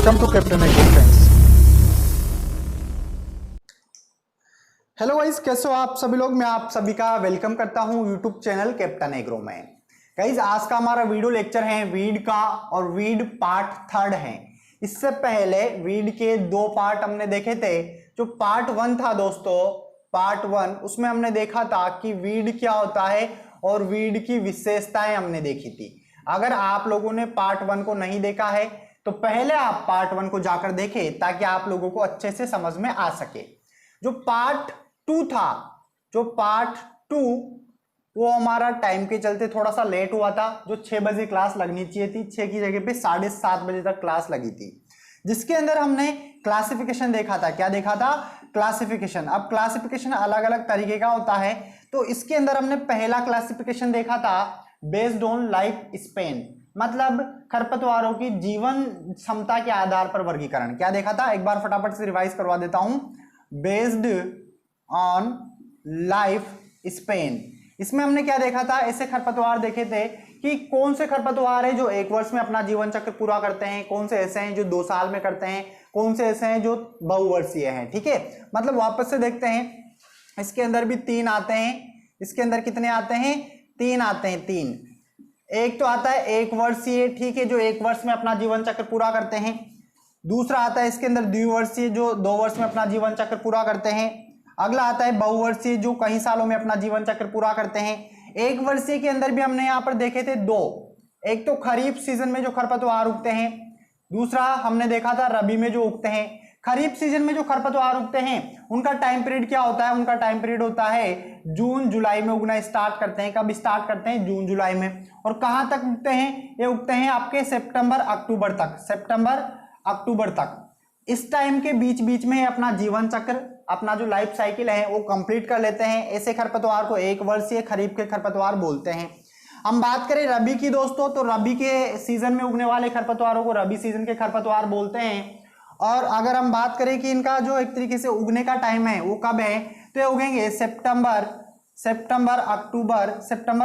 Welcome to Captain Agro friends. Hello guys, कैसे हो आप सभी लोग। मैं आप सभी का वेलकम करता हूं यूट्यूब चैनल कैप्टन एग्रो में। गाइस, आज का हमारा वीडियो लेक्चर है वीड का, और वीड पार्ट 3 है। इससे पहले वीड के 2 पार्ट हमने देखे थे। जो पार्ट 1 था दोस्तों, पार्ट 1, उसमें हमने देखा था कि वीड क्या होता है और वीड की विशेषताएं हमने देखी थी। अगर आप लोगों ने पार्ट 1 को नहीं देखा है तो पहले आप पार्ट 1 को जाकर देखें, ताकि आप लोगों को अच्छे से समझ में आ सके। जो पार्ट 2 था, जो पार्ट 2, वो हमारा टाइम के चलते थोड़ा सा लेट हुआ था। जो 6 बजे क्लास लगनी चाहिए थी, 6 की जगह पे 7:30 बजे तक क्लास लगी थी, जिसके अंदर हमने क्लासिफिकेशन देखा था। क्या देखा था? क्लासिफिकेशन। अब क्लासिफिकेशन अलग अलग तरीके का होता है, तो इसके अंदर हमने पहला क्लासिफिकेशन देखा था बेस्ड ऑन लाइफ स्पेन, मतलब खरपतवारों की जीवन क्षमता के आधार पर वर्गीकरण। क्या देखा था? एक बार फटाफट से रिवाइज करवा देता हूं। बेस्ड ऑन लाइफ स्पेन, इसमें हमने क्या देखा था? ऐसे खरपतवार देखे थे कि कौन से खरपतवार है जो 1 वर्ष में अपना जीवन चक्र पूरा करते हैं, कौन से ऐसे हैं जो 2 साल में करते हैं, कौन से ऐसे हैं जो बहुवर्षीय हैं। ठीक है, मतलब वापस से देखते हैं। इसके अंदर भी 3 आते हैं। इसके अंदर कितने आते हैं? 3 आते हैं। 3 एक तो आता है 1 वर्षीय, ठीक है, जो 1 वर्ष में अपना जीवन चक्र पूरा करते हैं। दूसरा आता है इसके अंदर द्विवर्षीय, जो 2 वर्ष में अपना जीवन चक्र पूरा करते हैं। अगला आता है बहुवर्षीय, जो कई सालों में अपना जीवन चक्र पूरा करते हैं। 1 वर्षीय के अंदर भी हमने यहाँ पर देखे थे 2। एक तो खरीफ सीजन में जो खरपतवार उगते हैं, दूसरा हमने देखा था रबी में जो उगते हैं। खरीफ सीजन में जो खरपतवार उगते हैं उनका टाइम पीरियड क्या होता है? उनका टाइम पीरियड होता है जून जुलाई में उगना स्टार्ट करते हैं। कब स्टार्ट करते हैं? जून जुलाई में। और कहां तक उगते हैं? ये उगते हैं आपके सितंबर अक्टूबर तक। सितंबर अक्टूबर तक, इस टाइम के बीच बीच में अपना जीवन चक्र, अपना जो लाइफ साइकिल है वो कंप्लीट कर लेते हैं। ऐसे खरपतवार को 1 वर्षीय खरीफ के खरपतवार बोलते हैं। हम बात करें रबी की दोस्तों, तो रबी के सीजन में उगने वाले खरपतवारों को रबी सीजन के खरपतवार बोलते हैं। और अगर हम बात करें कि इनका जो एक तरीके से उगने का टाइम है वो कब है, तो ये उगेंगे सितंबर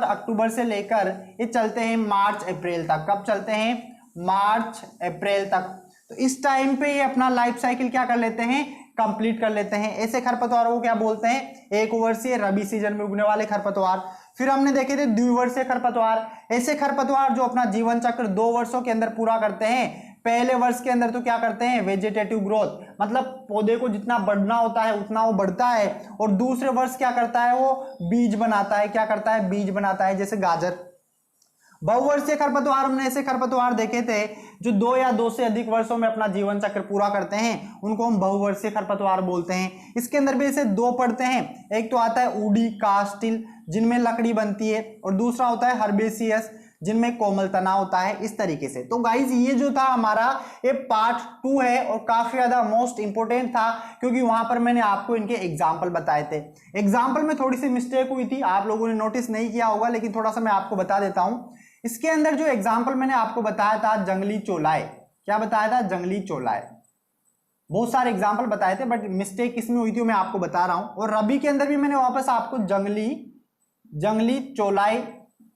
अक्टूबर से लेकर ये चलते हैं मार्च अप्रैल तक। कब चलते हैं? मार्च अप्रैल तक। तो इस टाइम पे ये अपना लाइफ साइकिल क्या कर लेते हैं? कंप्लीट कर लेते हैं। ऐसे खरपतवारों को क्या बोलते हैं? 1 वर्षीय रबी सीजन में उगने वाले खरपतवार। फिर हमने देखे थे द्विवर्षीय खरपतवार। ऐसे खरपतवार जो अपना जीवन चक्र 2 वर्षों के अंदर पूरा करते हैं। पहले वर्ष के अंदर तो क्या करते हैं? वेजिटेटिव ग्रोथ, मतलब पौधे को जितना बढ़ना होता है उतना वो बढ़ता है। और दूसरे वर्ष क्या करता है? वो बीज बनाता है। क्या करता है? बीज बनाता है, जैसे गाजर। बहुवर्षीय खरपतवार, हमने ऐसे खरपतवार देखे थे जो 2 या 2 से अधिक वर्षों में अपना जीवन चक्र पूरा करते हैं, उनको हम बहुवर्षीय खरपतवार बोलते हैं। इसके अंदर भी ऐसे 2 पड़ते हैं। एक तो आता है ऊडी कास्टिल, जिनमें लकड़ी बनती है, और दूसरा होता है हर्बेसियस, जिनमें कोमल तना होता है। इस तरीके से तो गाइज ये जो था हमारा, ये पार्ट 2 है और काफी ज्यादा मोस्ट इंपोर्टेंट था, क्योंकि वहां पर मैंने आपको इनके एग्जाम्पल बताए थे। एग्जाम्पल में थोड़ी सी मिस्टेक हुई थी, आप लोगों ने नोटिस नहीं किया होगा, लेकिन थोड़ा सा मैं आपको बता देता हूं। इसके अंदर जो एग्जाम्पल मैंने आपको बताया था जंगली चोलाए, क्या बताया था? जंगली चोलाए। बहुत सारे एग्जाम्पल बताए थे, बट मिस्टेक किसमें हुई थी मैं आपको बता रहा हूं। और रबी के अंदर भी मैंने वापस आपको जंगली चोलाई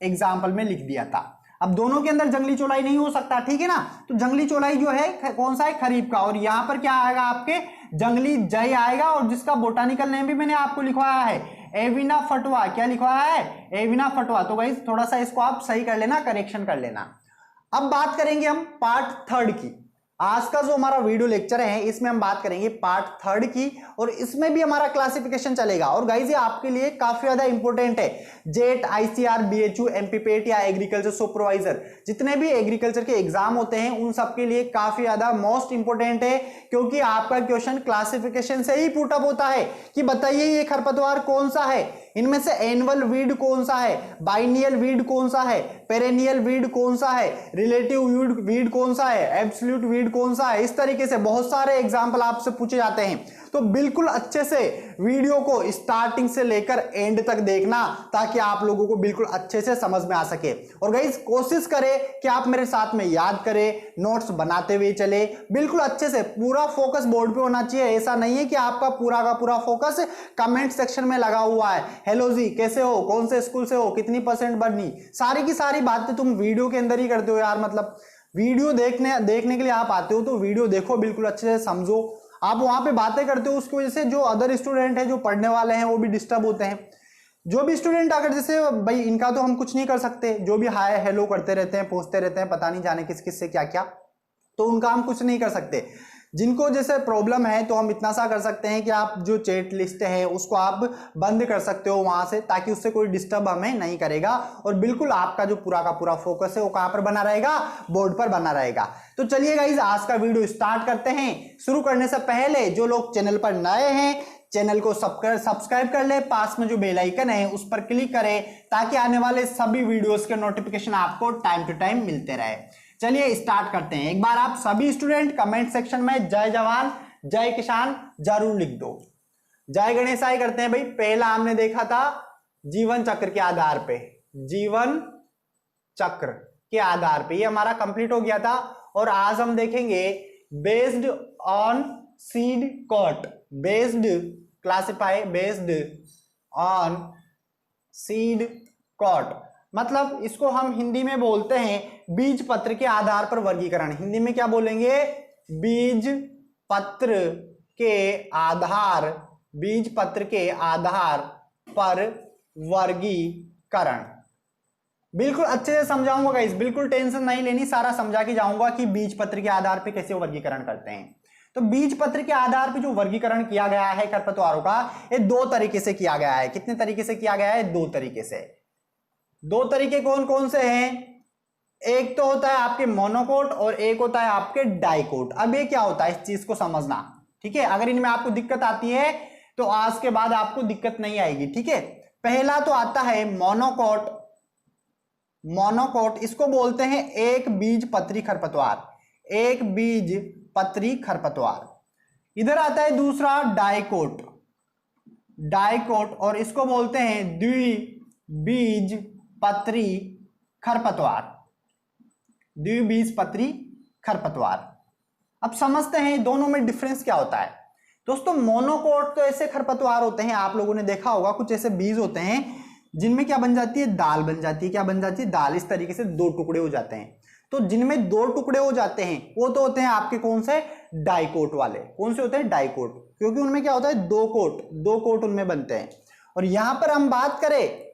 एग्जाम्पल में लिख दिया था। अब दोनों के अंदर जंगली चोलाई नहीं हो सकता, ठीक है ना। तो जंगली चोलाई जो है कौन सा है? खरीफ का। और यहां पर क्या आएगा? आपके जंगली जय आएगा, और जिसका बोटानिकल नेम भी मैंने आपको लिखवाया है, एविना फटवा। क्या लिखवाया है? एविना फटवा। तो गाइस थोड़ा सा इसको आप सही कर लेना, करेक्शन कर लेना। अब बात करेंगे हम पार्ट 3 की। आज का जो हमारा वीडियो लेक्चर है इसमें हम बात करेंगे पार्ट 3 की, और इसमें भी हमारा क्लासिफिकेशन चलेगा। और गाइस ये आपके लिए काफी ज्यादा इंपॉर्टेंट है। जेट, आईसीआर, बीएचयू, एमपीपेट या एग्रीकल्चर सुपरवाइजर, जितने भी एग्रीकल्चर के एग्जाम होते हैं उन सब के लिए काफी ज्यादा मोस्ट इंपोर्टेंट है, क्योंकि आपका क्वेश्चन क्लासिफिकेशन से ही पुट अप होता है कि बताइए ये खरपतवार कौन सा है, इनमें से एनुअल वीड कौन सा है, बाइनियल वीड कौन सा है, पेरेनियल वीड कौन सा है, रिलेटिव वीड कौन सा है, एब्सोल्यूट वीड कौन सा है। इस तरीके से बहुत सारे एग्जाम्पल आपसे पूछे जाते हैं। तो बिल्कुल अच्छे से वीडियो को स्टार्टिंग से लेकर एंड तक देखना, ताकि आप लोगों को बिल्कुल अच्छे से समझ में आ सके। और गाइस कोशिश करें कि आप मेरे साथ में याद करें, नोट्स बनाते हुए चले, बिल्कुल अच्छे से। पूरा फोकस बोर्ड पे होना चाहिए। ऐसा नहीं है कि आपका पूरा का पूरा फोकस कमेंट सेक्शन में लगा हुआ है। हेलो जी, कैसे हो, कौन से स्कूल से हो, कितनी % बढ़नी, सारी की सारी बातें तुम वीडियो के अंदर ही करते हो यार। मतलब वीडियो देखने के लिए आप आते हो तो वीडियो देखो, बिल्कुल अच्छे से समझो। आप वहां पे बातें करते हो, उसकी वजह से जो अदर स्टूडेंट है, जो पढ़ने वाले हैं, वो भी डिस्टर्ब होते हैं। जो भी स्टूडेंट अगर जैसे भाई इनका तो हम कुछ नहीं कर सकते, जो भी हाय हेलो करते रहते हैं, पूछते रहते हैं, पता नहीं जाने किस किस से क्या क्या, तो उनका हम कुछ नहीं कर सकते। जिनको जैसे प्रॉब्लम है तो हम इतना सा कर सकते हैं कि आप जो चैट लिस्ट है उसको आप बंद कर सकते हो वहां से, ताकि उससे कोई डिस्टर्ब हमें नहीं करेगा, और बिल्कुल आपका जो पूरा का पूरा फोकस है वो कहां पर बना रहेगा, बोर्ड पर बना रहेगा। तो चलिए गाइस आज का वीडियो स्टार्ट करते हैं। शुरू करने से पहले जो लोग चैनल पर नए हैं, चैनल को सब्सक्राइब कर ले, पास में जो बेल आइकन है उस पर क्लिक करें, ताकि आने वाले सभी वीडियोस के नोटिफिकेशन आपको टाइम टू टाइम मिलते रहे। चलिए स्टार्ट करते हैं। एक बार आप सभी स्टूडेंट कमेंट सेक्शन में जय जवान जय किसान जरूर लिख दो। जय गणेशाय करते हैं भाई। पहला हमने देखा था जीवन चक्र के आधार पे, जीवन चक्र के आधार पे, ये हमारा कंप्लीट हो गया था। और आज हम देखेंगे based on seed coat, based classify based on seed coat, मतलब इसको हम हिंदी में बोलते हैं बीज पत्र के आधार पर वर्गीकरण। हिंदी में क्या बोलेंगे, बीज पत्र के आधार, बीज पत्र के आधार पर वर्गीकरण। बिल्कुल अच्छे से समझाऊंगा गाइस, बिल्कुल टेंशन नहीं लेनी, सारा समझा के जाऊंगा कि बीज पत्र के आधार पे कैसे वर्गीकरण करते हैं। तो बीज पत्र के आधार पे जो वर्गीकरण किया गया है खरपतवारों का, ये दो तरीके से किया गया है। कितने तरीके से किया गया है, दो तरीके से। दो तरीके कौन कौन से हैं, एक तो होता है आपके मोनोकोट और एक होता है आपके डाइकोट। अब ये क्या होता है, इस चीज को समझना, ठीक है। अगर इनमें आपको दिक्कत आती है तो आज के बाद आपको दिक्कत नहीं आएगी, ठीक है। पहला तो आता है मोनोकोट। मोनोकोट इसको बोलते हैं एक बीज पत्री खरपतवार, एक बीज पत्री खरपतवार। इधर आता है दूसरा डाइकोट, डाइकोट, और इसको बोलते हैं द्विबीज पत्री खरपतवार, द्विबीज पत्री खरपतवार। अब समझते हैं दोनों में डिफरेंस क्या होता है। दोस्तों मोनोकोट तो ऐसे खरपतवार होते हैं, आप लोगों ने देखा होगा, कुछ ऐसे बीज होते हैं जिनमें क्या बन जाती है, दाल बन जाती है। क्या बन जाती है, दाल। इस तरीके से दो टुकड़े हो जाते हैं। तो जिनमें दो टुकड़े हो जाते हैं वो तो होते हैं आपके कौन से, डाइकोट वाले। कौन से होते हैं, डाइकोट, क्योंकि उनमें क्या होता है, दो कोट उनमें बनते हैं। और यहां पर हम बात करें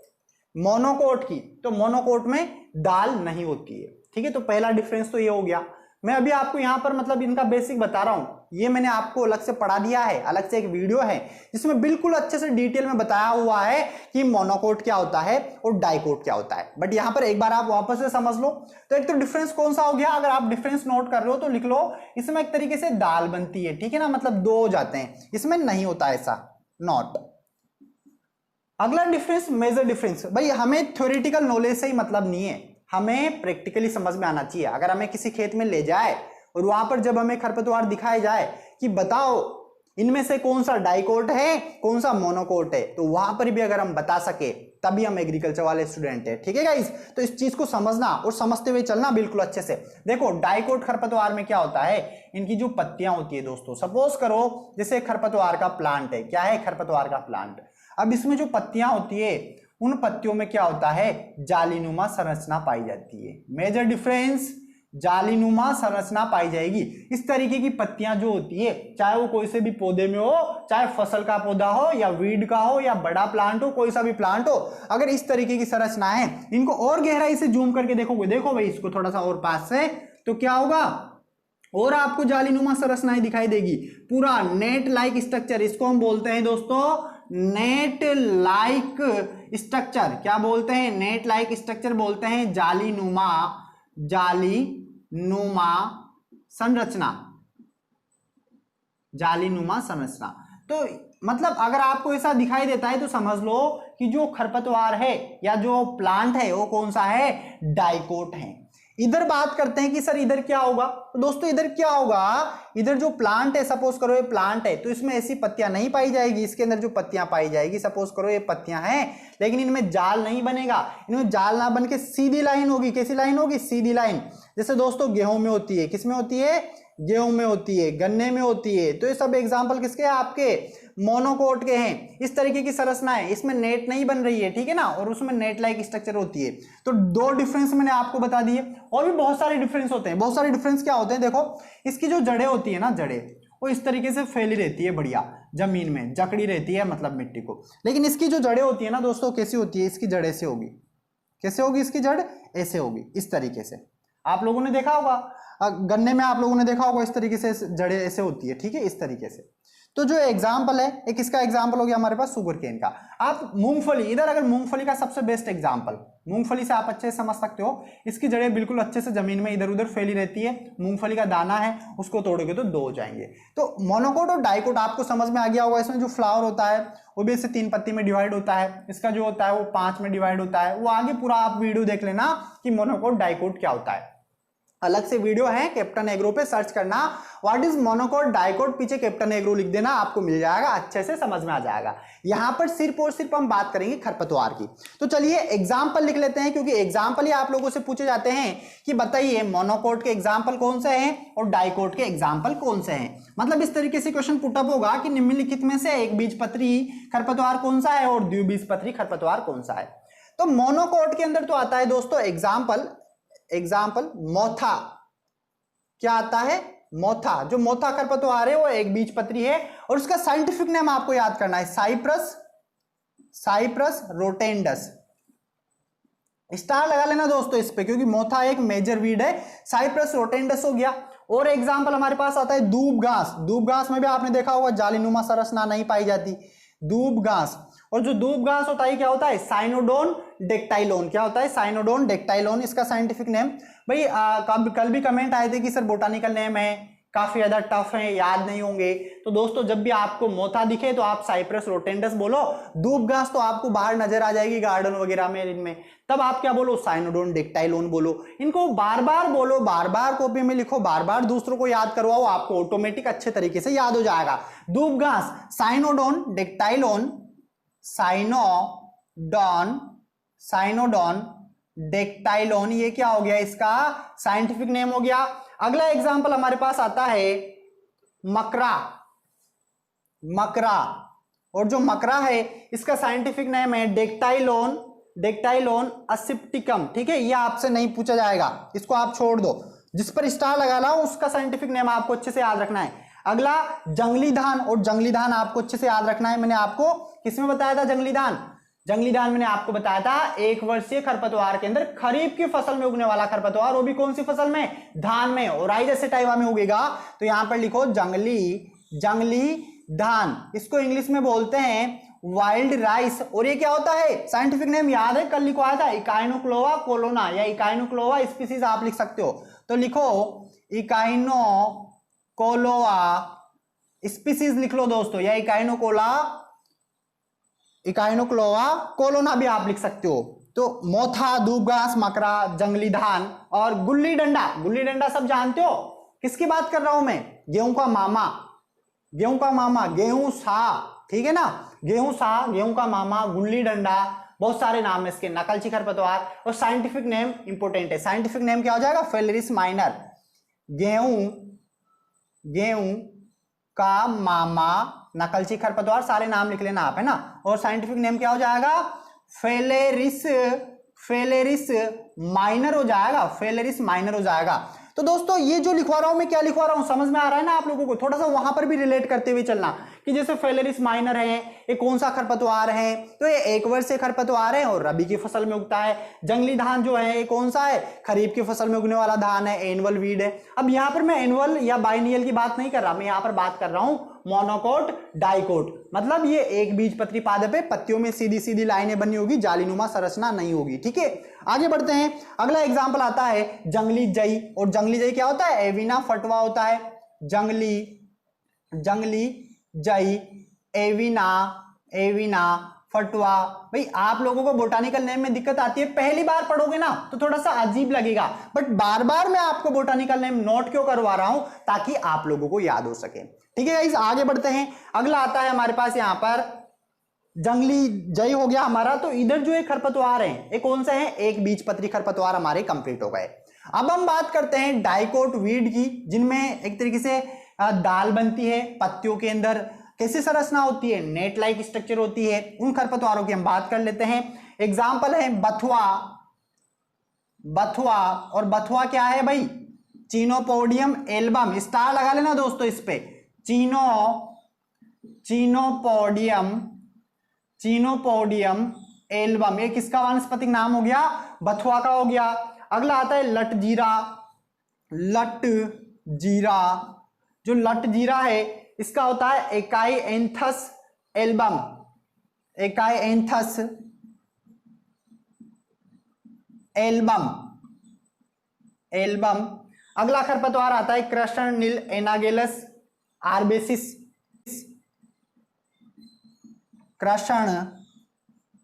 मोनोकोट की, तो मोनोकोट में दाल नहीं होती है, ठीक है। तो पहला डिफरेंस तो ये हो गया। मैं अभी आपको यहां पर मतलब इनका बेसिक बता रहा हूं, ये मैंने आपको अलग से पढ़ा दिया है, अलग से एक वीडियो है जिसमें बिल्कुल अच्छे से डिटेल में बताया हुआ है कि मोनोकोट क्या होता है और डाइकोट क्या होता है। बट यहां पर एक बार आप वापस से समझ लो। तो एक तो डिफरेंस कौन सा हो गया, अगर आप डिफरेंस नोट कर रहे हो तो लिख लो, इसमें एक तरीके से दाल बनती है, ठीक है ना, मतलब दो हो जाते हैं, इसमें नहीं होता ऐसा, नॉट। अगला डिफरेंस मेजर डिफरेंस। भाई हमें थ्योरेटिकल नॉलेज से ही मतलब नहीं है, हमें प्रैक्टिकली समझ में आना चाहिए। अगर हमें किसी खेत में ले जाए और वहां पर जब हमें खरपतवार दिखाए जाए कि बताओ इनमें से कौन सा डाइकोट है, कौन सा मोनोकोट है, तो वहां पर भी अगर हम बता सके तभी हम एग्रीकल्चर वाले स्टूडेंट है, ठीक है गाइस। तो इस चीज को समझना और समझते हुए चलना बिल्कुल अच्छे से। देखो डाइकोट खरपतवार में क्या होता है, इनकी जो पत्तियां होती है दोस्तों, सपोज करो जैसे खरपतवार का प्लांट है, क्या है, खरपतवार का प्लांट। अब इसमें जो पत्तियां होती है उन पत्तियों में क्या होता है, जालीनुमा संरचना पाई जाती है। मेजर डिफरेंस, जालीनुमा संरचना पाई जाएगी। इस तरीके की पत्तियां जो होती है, चाहे वो कोई से भी पौधे में हो, चाहे फसल का पौधा हो या वीड का हो या बड़ा प्लांट हो, कोई सा भी प्लांट हो, अगर इस तरीके की संरचना है, इनको और गहराई से जूम करके देखोगे, देखो भाई इसको थोड़ा सा और पास से, तो क्या होगा, और आपको जालीनुमा संरचनाएं दिखाई देगी, पूरा नेट लाइक स्ट्रक्चर। इसको हम बोलते हैं दोस्तों नेट लाइक स्ट्रक्चर। क्या बोलते हैं, नेट लाइक स्ट्रक्चर बोलते हैं, जालीनुमा, जालीनुमा संरचना, जालीनुमा संरचना। तो मतलब अगर आपको ऐसा दिखाई देता है तो समझ लो कि जो खरपतवार है या जो प्लांट है वो कौन सा है, डाइकोट है। इधर बात करते हैं कि सर इधर क्या होगा, तो दोस्तों इधर क्या होगा, इधर जो प्लांट है, सपोज करो ये प्लांट है, तो इसमें ऐसी पत्तियां नहीं पाई जाएगी। इसके अंदर जो पत्तियां पाई जाएगी, सपोज करो ये पत्तियां हैं, लेकिन इनमें जाल नहीं बनेगा। इनमें जाल ना बन के सीधी लाइन होगी। कैसी लाइन होगी, सीधी लाइन। जैसे दोस्तों गेहूं में होती है, किस में होती है, गेहूं में होती है, गन्ने में होती है। तो ये सब एग्जाम्पल किसके हैं, आपके मोनोकोट के हैं, इस तरीके की संरचना है, इसमें नेट नहीं बन रही है, ठीक है ना, और उसमें नेट लाइक स्ट्रक्चर होती है। तो दो डिफरेंस मैंने आपको बता दिए, और भी बहुत सारे डिफरेंस होते हैं। बहुत सारे डिफरेंस क्या होते हैं, देखो इसकी जो जड़ें होती है ना, जड़ें वो इस तरीके से फैली रहती है, बढ़िया जमीन में जकड़ी रहती है, मतलब मिट्टी को। लेकिन इसकी जो जड़ें होती है ना दोस्तों, कैसी होती है, इसकी जड़ ऐसे होगी। कैसे होगी इसकी जड़, ऐसे होगी, इस तरीके से। आप लोगों ने देखा होगा गन्ने में, आप लोगों ने देखा होगा इस तरीके से जड़ें ऐसे होती है, ठीक है, इस तरीके से। तो जो एग्जाम्पल है, एक इसका एग्जाम्पल हो गया हमारे पास शुगर केन का। आप मूंगफली, इधर अगर मूंगफली का सबसे बेस्ट एग्जाम्पल, मूंगफली से आप अच्छे से समझ सकते हो, इसकी जड़ें बिल्कुल अच्छे से जमीन में इधर उधर फैली रहती है। मूंगफली का दाना है, उसको तोड़ोगे तो दो हो जाएंगे। तो मोनोकोट और डाइकोट आपको समझ में आ गया होगा। इसमें जो फ्लावर होता है वो भी ऐसे 3 पत्ती में डिवाइड होता है, इसका जो होता है वो 5 में डिवाइड होता है। वो आगे पूरा आप वीडियो देख लेना कि मोनोकोट डाइकोट क्या होता है, अलग से वीडियो है, कैप्टन एग्रो पे सर्च करना, व्हाट इज मोनोकोट डाइकोट, पीछे कैप्टन एग्रो लिख देना, आपको मिल जाएगा, अच्छे से समझ में आ जाएगा। यहां पर सिर्फ और सिर्फ हम बात करेंगे खरपतवार की। तो चलिए एग्जाम्पल लिख लेते हैं, क्योंकि एग्जाम्पल ही आप लोगों से पूछे जाते हैं कि बताइए मोनोकोट के एग्जाम्पल कौन से हैं और डाइकोट के एग्जाम्पल कौन से हैं। मतलब इस तरीके से क्वेश्चन पुटअप होगा कि निम्नलिखित में से एक बीजपत्री खरपतवार कौन सा है और द्विबीजपत्री खरपतवार कौन सा है। तो मोनोकोट के अंदर तो आता है दोस्तों एग्जाम्पल मोथा। क्या आता है, मोथा। जो मोथा खरपतवार है वो एक बीजपत्री है, और उसका साइंटिफिक नेम आपको याद करना है, साइप्रस रोटेंडस। स्टार लगा लेना दोस्तों इस पे, क्योंकि मोथा एक मेजर वीड है। साइप्रस रोटेंडस हो गया। और एग्जाम्पल हमारे पास आता है दूब घास। दूब घास में भी आपने देखा होगा जालीनुमा संरचना नहीं पाई जाती, दूब घास। और जो दूब घास होता है क्या होता है, साइनोडोन डेक्टाइलोन। क्या होता है, साइनोडोन डेक्टाइलोन इसका साइंटिफिक नेम। भाई कल भी कमेंट आए थे कि सर बोटानिकल नेम है काफी ज्यादा टफ है, याद नहीं होंगे। तो दोस्तों जब भी आपको मोथा दिखे तो आप साइप्रस रोटेंडस बोलो, दूब घास तो आपको बाहर नजर आ जाएगी गार्डन वगैरह में इनमें, तब आप क्या बोलो, साइनोडोन डेक्टाइलोन बोलो। इनको बार बार बोलो, बार बार कॉपी में लिखो, बार बार दूसरों को याद करवाओ, आपको ऑटोमेटिक अच्छे तरीके से याद हो जाएगा। दूब घास, साइनोडोन डेक्टाइलोन, साइनोडोन डेक्टाइलोन, ये क्या हो गया, इसका साइंटिफिक नेम हो गया। अगला एग्जांपल हमारे पास आता है मकरा। और जो मकरा है इसका साइंटिफिक नेम है डेक्टाइलोन असिप्टिकम। ठीक है, ये आपसे नहीं पूछा जाएगा, इसको आप छोड़ दो। जिस पर स्टार लगा रहा हूं उसका साइंटिफिक नेम आपको अच्छे से याद रखना है। अगला जंगली धान, और जंगली धान आपको अच्छे से याद रखना है। मैंने आपको किसमें बताया था जंगली धान मैंने आपको बताया था 1 वर्षीय खरपतवार के अंदर, खरीफ की फसल में उगने वाला खरपतवार, वो भी कौन सी फसल में, धान में, और आई जैसे टाइवा में उगेगा। तो यहां पर लिखो जंगली धान। इसको इंग्लिश में बोलते हैं वाइल्ड राइस। और ये क्या होता है, साइंटिफिक नेम याद है, कल लिखवाया था, इकाइनोक्लोवा कोलोना या इकाइनोक्लोवा स्पीसीज आप लिख सकते हो। तो लिखो इकाइनोकोलोवा स्पीसीज लिख लो दोस्तों, या इकाइनोक्लोवा कोलोना भी आप लिख सकते हो। तो मोथा, दूब घास, मकरा, जंगली धान और गुल्ली डंडा सब जानते हो। किसकी बात कर रहा हूं मैं, गेहूं का मामा, गेहूं सा, ठीक है ना, गेहूं का मामा, गुल्ली डंडा, बहुत सारे नाम है इसके, नकलची खरपतवार। और साइंटिफिक नेम इंपोर्टेंट है, साइंटिफिक नेम क्या हो जाएगा, फेलेरिस माइनर। गेहूं का मामा, नकलची खरपतवार, सारे नाम लिख लेना आप, है ना। और साइंटिफिक नेम क्या हो जाएगा, फेलेरिस माइनर हो जाएगा, तो दोस्तों ये जो लिखवा रहा हूं मैं, क्या लिखवा रहा हूं समझ में आ रहा है ना आप लोगों को। थोड़ा सा वहां पर भी रिलेट करते हुए चलना कि जैसे फेलेरिस माइनर है, ये कौन सा खरपतवार है, तो ये 1 वर्षीय खरपतवार है और रबी की फसल में उगता है। जंगली धान जो है ये कौन सा है, खरीफ की फसल में उगने वाला धान है, एनुअल वीड है। अब यहाँ पर मैं एनुअल या बाइनियल की बात नहीं कर रहा, मैं यहाँ पर बात कर रहा हूं मोनोकोट डाइकोट। मतलब ये एक बीजपत्री पादप है, पत्तियों में सीधी सीधी लाइनें बनी होगी, जालीनुमा संरचना नहीं होगी। ठीक है, आगे बढ़ते हैं। अगला एग्जाम्पल आता है जंगली जई। और जंगली जई क्या होता है, एविना फटवा होता है। जंगली जई, एविना फटवा। भाई आप लोगों को बोटानिकल नेम में दिक्कत आती है, पहली बार पढ़ोगे ना तो थोड़ा सा अजीब लगेगा, बट बार बार मैं आपको बोटानिकल नेम नोट क्यों करवा रहा हूं, ताकि आप लोगों को याद हो सके। ठीक है गाइस, आगे बढ़ते हैं। अगला आता है हमारे पास यहाँ पर जंगली जई हो गया हमारा। तो इधर जो एक खरपतवार है, ये कौन सा है, एक बीजपत्री खरपतवार हमारे कंप्लीट हो गए। अब हम बात करते हैं डाइकोट वीड की, जिनमें एक तरीके से दाल बनती है, पत्तियों के अंदर कैसी संरचना होती है, नेट लाइक स्ट्रक्चर होती है। उन खरपतवारों की हम बात कर लेते हैं। एग्जाम्पल है बथुआ, बथुआ, और बथुआ क्या है भाई, चीनोपोडियम एल्बम, स्टार लगा लेना दोस्तों इस पे, चीनोपोडियम एल्बम, ये किसका वानस्पतिक नाम हो गया, बथुआ का हो गया। अगला आता है लटजीरा, लटजीरा, जो लटजीरा है इसका होता है एकाईएंथस एल्बम, एकाईएंथस एल्बम, एल्बम। अगला खरपतवार आता है कृष्णनील एनागेलस आर्बेसिस,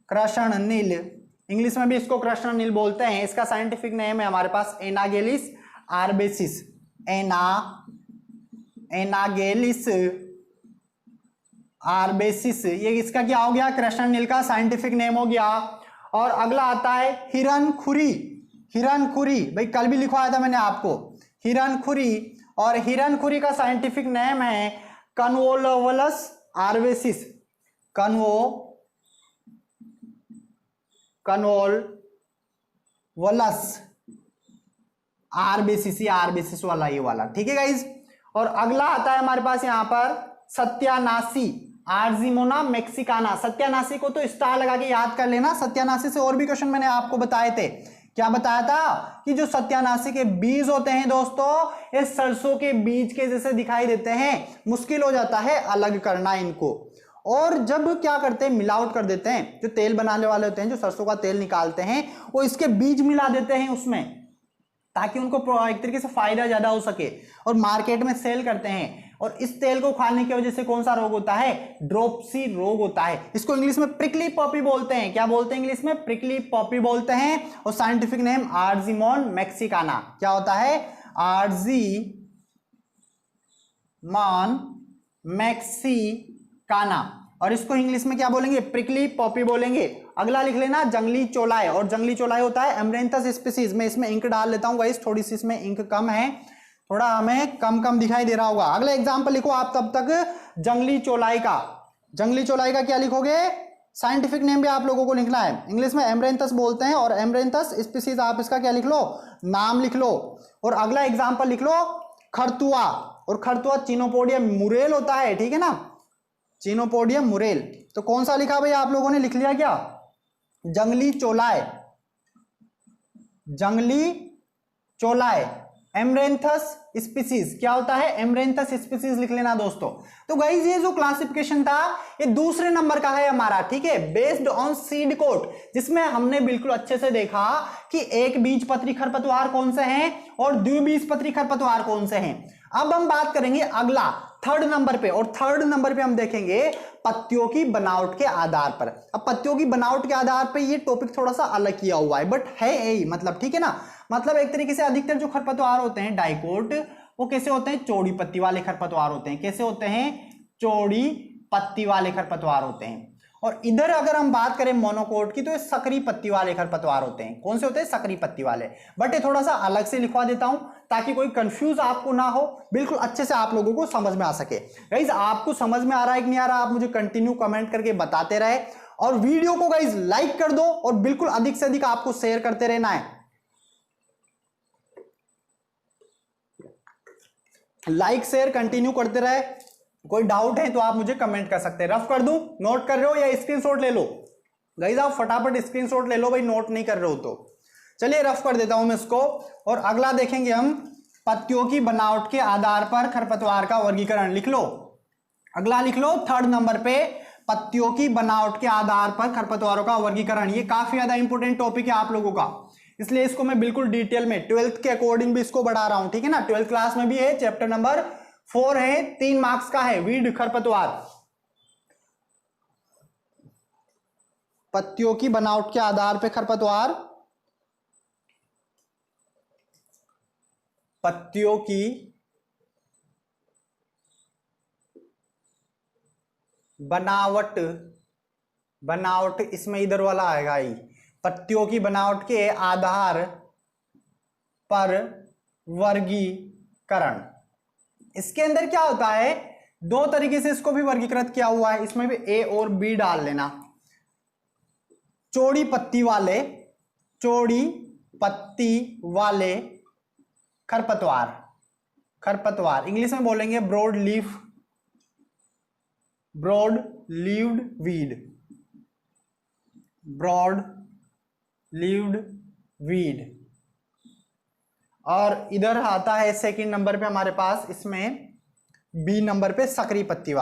कृष्णनील, इंग्लिश में भी इसको कृष्णनील बोलते हैं। इसका साइंटिफिक नेम है हमारे पास एनागेलिस आर्बेसिस, एनागेलिस आर्बेसिस, ये इसका क्या हो गया, कृष्णनील का साइंटिफिक नेम हो गया। और अगला आता है हिरनखुरी, हिरनखुरी भाई कल भी लिखवाया था मैंने आपको, हिरनखुरी, और हिरनखुरी का साइंटिफिक नेम है कन्वोलोवलस आर्बेसिस, कन्वोलवलस आर्बेसिस, आर्बेसिस वाला ये वाला, ठीक है गाइज। और अगला आता है हमारे पास यहां पर सत्यानाशी, आर्जिमोना मैक्सिकाना। सत्यानाशी को तो स्टार लगा के याद कर लेना। सत्यानाशी से और भी क्वेश्चन मैंने आपको बताए थे। क्या बताया था कि जो सत्यानाशी के बीज होते हैं दोस्तों, ये सरसों के बीज के जैसे दिखाई देते हैं, मुश्किल हो जाता है अलग करना इनको। और जब क्या करते हैं, मिलावट कर देते हैं, जो तेल बनाने वाले होते हैं, जो सरसों का तेल निकालते हैं, वो इसके बीज मिला देते हैं उसमें, ताकि उनको एक तरीके से फायदा ज्यादा हो सके, और मार्केट में सेल करते हैं। और इस तेल को खाने की वजह से कौन सा रोग होता है, ड्रोप्सी रोग होता है। इसको इंग्लिश में प्रिकली पॉपी बोलते हैं। क्या बोलते हैं इंग्लिश में, प्रिकली पॉपी बोलते हैं। और साइंटिफिक नेम आर्जिमोन मैक्सिकाना, क्या होता है, आर्जिमोन मैक्सिकाना, और इसको इंग्लिश में क्या बोलेंगे, प्रिकली पॉपी बोलेंगे। अगला लिख लेना जंगली चोलाय, और जंगली चोलाय होता है एमरेंथस स्पीसीज। मैं इसमें इंक डाल लेता हूं गाइस, थोड़ी सी इसमें इंक कम है, थोड़ा हमें कम दिखाई दे रहा होगा। अगला एग्जांपल लिखो आप तब तक जंगली चोलाई का। जंगली चोलाई का क्या लिखोगे, साइंटिफिक नेम भी आप लोगों को लिखना है। इंग्लिश में एमरेंथस बोलते हैं, और एमरेंथस स्पीसीज आप इसका क्या लिख लो, नाम लिख लो। और अगला एग्जाम्पल लिख लो खरतुआ, और खरतुआ चीनोपोडियम मुरेल होता है, ठीक है ना, चीनोपोडियम मुरेल। तो कौन सा लिखा भाई आप लोगों ने, लिख लिया क्या, जंगली चोलाय, जंगली चोलाय, एमरेंथस स्पीसीज, क्या होता है, एमरेंथस स्पीसीज लिख लेना दोस्तों। तो गाइस ये जो क्लासिफिकेशन था ये दूसरे नंबर का है हमारा, ठीक है, बेस्ड ऑन सीड कोट, जिसमें हमने बिल्कुल अच्छे से देखा कि एक बीजपत्री खरपतवार कौन से हैं और द्विबीजपत्री खरपतवार कौन से हैं। अब हम बात करेंगे अगला थर्ड नंबर पे, और थर्ड नंबर पे हम देखेंगे पत्तियों की बनावट के आधार पर। अब पत्तियों की बनावट के आधार पर ये टॉपिक थोड़ा सा अलग किया हुआ है, बट है यही मतलब, ठीक है ना। मतलब एक तरीके से अधिकतर जो खरपतवार होते हैं डाइकोट, वो कैसे होते हैं, चौड़ी पत्ती वाले खरपतवार होते हैं। कैसे होते हैं, चौड़ी पत्ती वाले खरपतवार होते हैं। और इधर अगर हम बात करें मोनोकोट की, तो ये सकरी पत्ती वाले खरपतवार होते हैं। कौन से होते हैं, सकरी पत्ती वाले। बट ये थोड़ा सा अलग से लिखवा देता हूं ताकि कोई कंफ्यूज आपको ना हो, बिल्कुल अच्छे से आप लोगों को समझ में आ सके। गाइस आपको समझ में आ रहा है कि नहीं आ रहा, आप मुझे कंटिन्यू कमेंट करके बताते रहे, और वीडियो को गाइस लाइक कर दो, और बिल्कुल अधिक से अधिक आपको शेयर करते रहना है। लाइक शेयर कंटिन्यू करते रहे। कोई डाउट है तो आप मुझे कमेंट कर सकते हैं। रफ कर दूं, नोट कर रहे हो या स्क्रीनशॉट ले लो, गाइस आप फटाफट स्क्रीनशॉट ले लो भाई, नोट नहीं कर रहे हो तो। चलिए रफ कर देता हूं मैं इसको। और अगला देखेंगे हम, पत्तियों की बनावट के आधार पर खरपतवार का वर्गीकरण। लिख लो, अगला लिख लो थर्ड नंबर पे, पत्तियों की बनावट के आधार पर खरपतवारों का वर्गीकरण। ये काफी ज्यादा इंपॉर्टेंट टॉपिक है आप लोगों का, इसलिए इसको मैं बिल्कुल डिटेल में 12th के अकॉर्डिंग भी इसको बढ़ा रहा हूं, ठीक है ना। 12th क्लास में भी है, चैप्टर नंबर 4 है, 3 मार्क्स का है, वीड खरपतवार। पत्तियों की बनावट के आधार पर खरपतवार, पत्तियों की बनावट, बनावट इसमें इधर वाला आएगा ही, पत्तियों की बनावट के आधार पर वर्गीकरण। इसके अंदर क्या होता है दो तरीके से इसको भी वर्गीकृत किया हुआ है, इसमें भी ए और बी डाल लेना। चौड़ी पत्ती वाले खरपतवार इंग्लिश में बोलेंगे ब्रॉड लीव्ड वीड। और इधर आता है सेकंड नंबर पे हमारे पास, इसमें बी नंबर पे सकरी पत्ती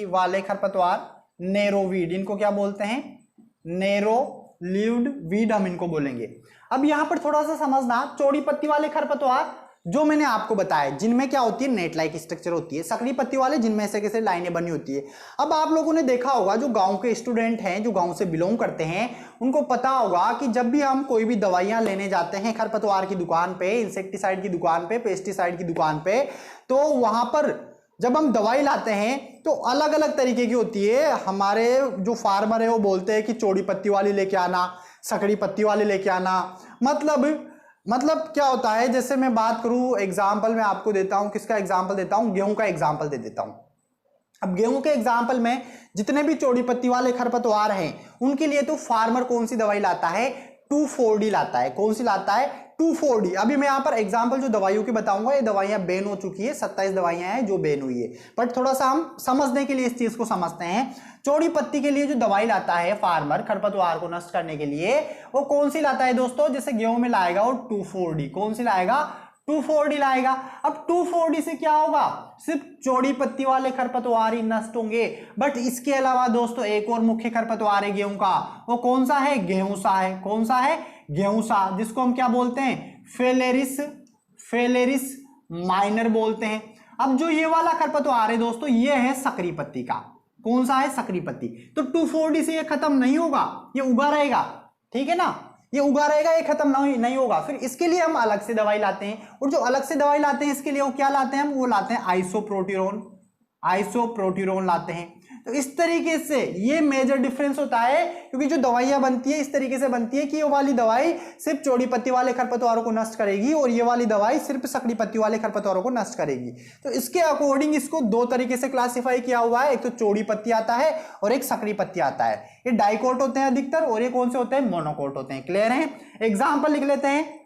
वाले खरपतवार, नेरोवीड, इनको क्या बोलते हैं? नेरो लीव्ड वीड हम इनको बोलेंगे। अब यहां पर थोड़ा सा समझना, चौड़ी पत्ती वाले खरपतवार जो मैंने आपको बताया जिनमें क्या होती है, नेट लाइक स्ट्रक्चर होती है। सकरी पत्ती वाले जिनमें ऐसे कैसे लाइनें बनी होती है। अब आप लोगों ने देखा होगा, जो गांव के स्टूडेंट हैं, जो गांव से बिलोंग करते हैं, उनको पता होगा कि जब भी हम कोई भी दवाइयां लेने जाते हैं खरपतवार की दुकान पे, इंसेक्टिसाइड की दुकान पे, पेस्टिसाइड की दुकान पे, तो वहां पर जब हम दवाई लाते हैं तो अलग अलग तरीके की होती है। हमारे जो फार्मर है वो बोलते हैं कि चौड़ी पत्ती वाली लेके आना, सकड़ी पत्ती वाली लेके आना। मतलब क्या होता है, जैसे मैं बात करूं, एग्जाम्पल मैं आपको देता हूं, किसका एग्जाम्पल देता हूं, गेहूं का एग्जाम्पल दे देता हूं। अब गेहूं के एग्जाम्पल में जितने भी चौड़ी पत्ती वाले खरपतवार हैं उनके लिए तो फार्मर कौन सी दवाई लाता है? 2,4-D लाता है। कौन सी लाता है? 2,4-D। अभी मैं यहां पर एग्जाम्पल जो दवाइयों की बताऊंगा, ये दवाइयां बैन हो चुकी है, 27 दवाइयां हैं जो बैन हुई है, बट थोड़ा सा हम समझने के लिए इस चीज को समझते हैं। चौड़ी पत्ती के लिए जो दवाई लाता है फार्मर खरपतवार को नष्ट करने के लिए, वो कौन सी लाता है दोस्तों? जैसे गेहूं में लाएगा वो 2,4-D। कौन सी लाएगा? 2,4-D लाएगा। अब 2,4-D से क्या होगा? सिर्फ चौड़ी पत्ती वाले खरपतवार ही नष्ट होंगे, बट इसके अलावा दोस्तों एक और मुख्य खरपतवार है गेहूं का, वो कौन सा है? गेहूंसा है। कौन सा है? गेहूंसा, जिसको हम क्या बोलते हैं? फेलेरिस माइनर बोलते हैं। अब जो ये वाला खरपतवार है दोस्तों, ये है सकरी पत्ती का। कौन सा है? सकरी पत्ती। तो 2,4-D से ये खत्म नहीं होगा, ये उगा रहेगा, ठीक है ना, ये उगा रहेगा, ये खत्म नहीं होगा। फिर इसके लिए हम अलग से दवाई लाते हैं, और जो अलग से दवाई लाते हैं इसके लिए वो क्या लाते हैं? हम वो लाते हैं आइसोप्रोटीरोन लाते हैं। तो इस तरीके से ये मेजर डिफरेंस होता है, क्योंकि जो दवाइयां बनती है इस तरीके से बनती है कि ये वाली दवाई सिर्फ चौड़ी पत्ती वाले खरपतवारों को नष्ट करेगी और ये वाली दवाई सिर्फ सकड़ी पत्ती वाले खरपतवारों को नष्ट करेगी। तो इसके अकॉर्डिंग इसको दो तरीके से क्लासिफाई किया हुआ है, एक तो चौड़ी पत्ती आता है और एक सकड़ी पत्ती आता है। ये डाइकोट होते हैं अधिकतर, और ये कौन से होते हैं? मोनोकोट होते हैं। क्लियर है? एग्जाम्पल लिख लेते हैं।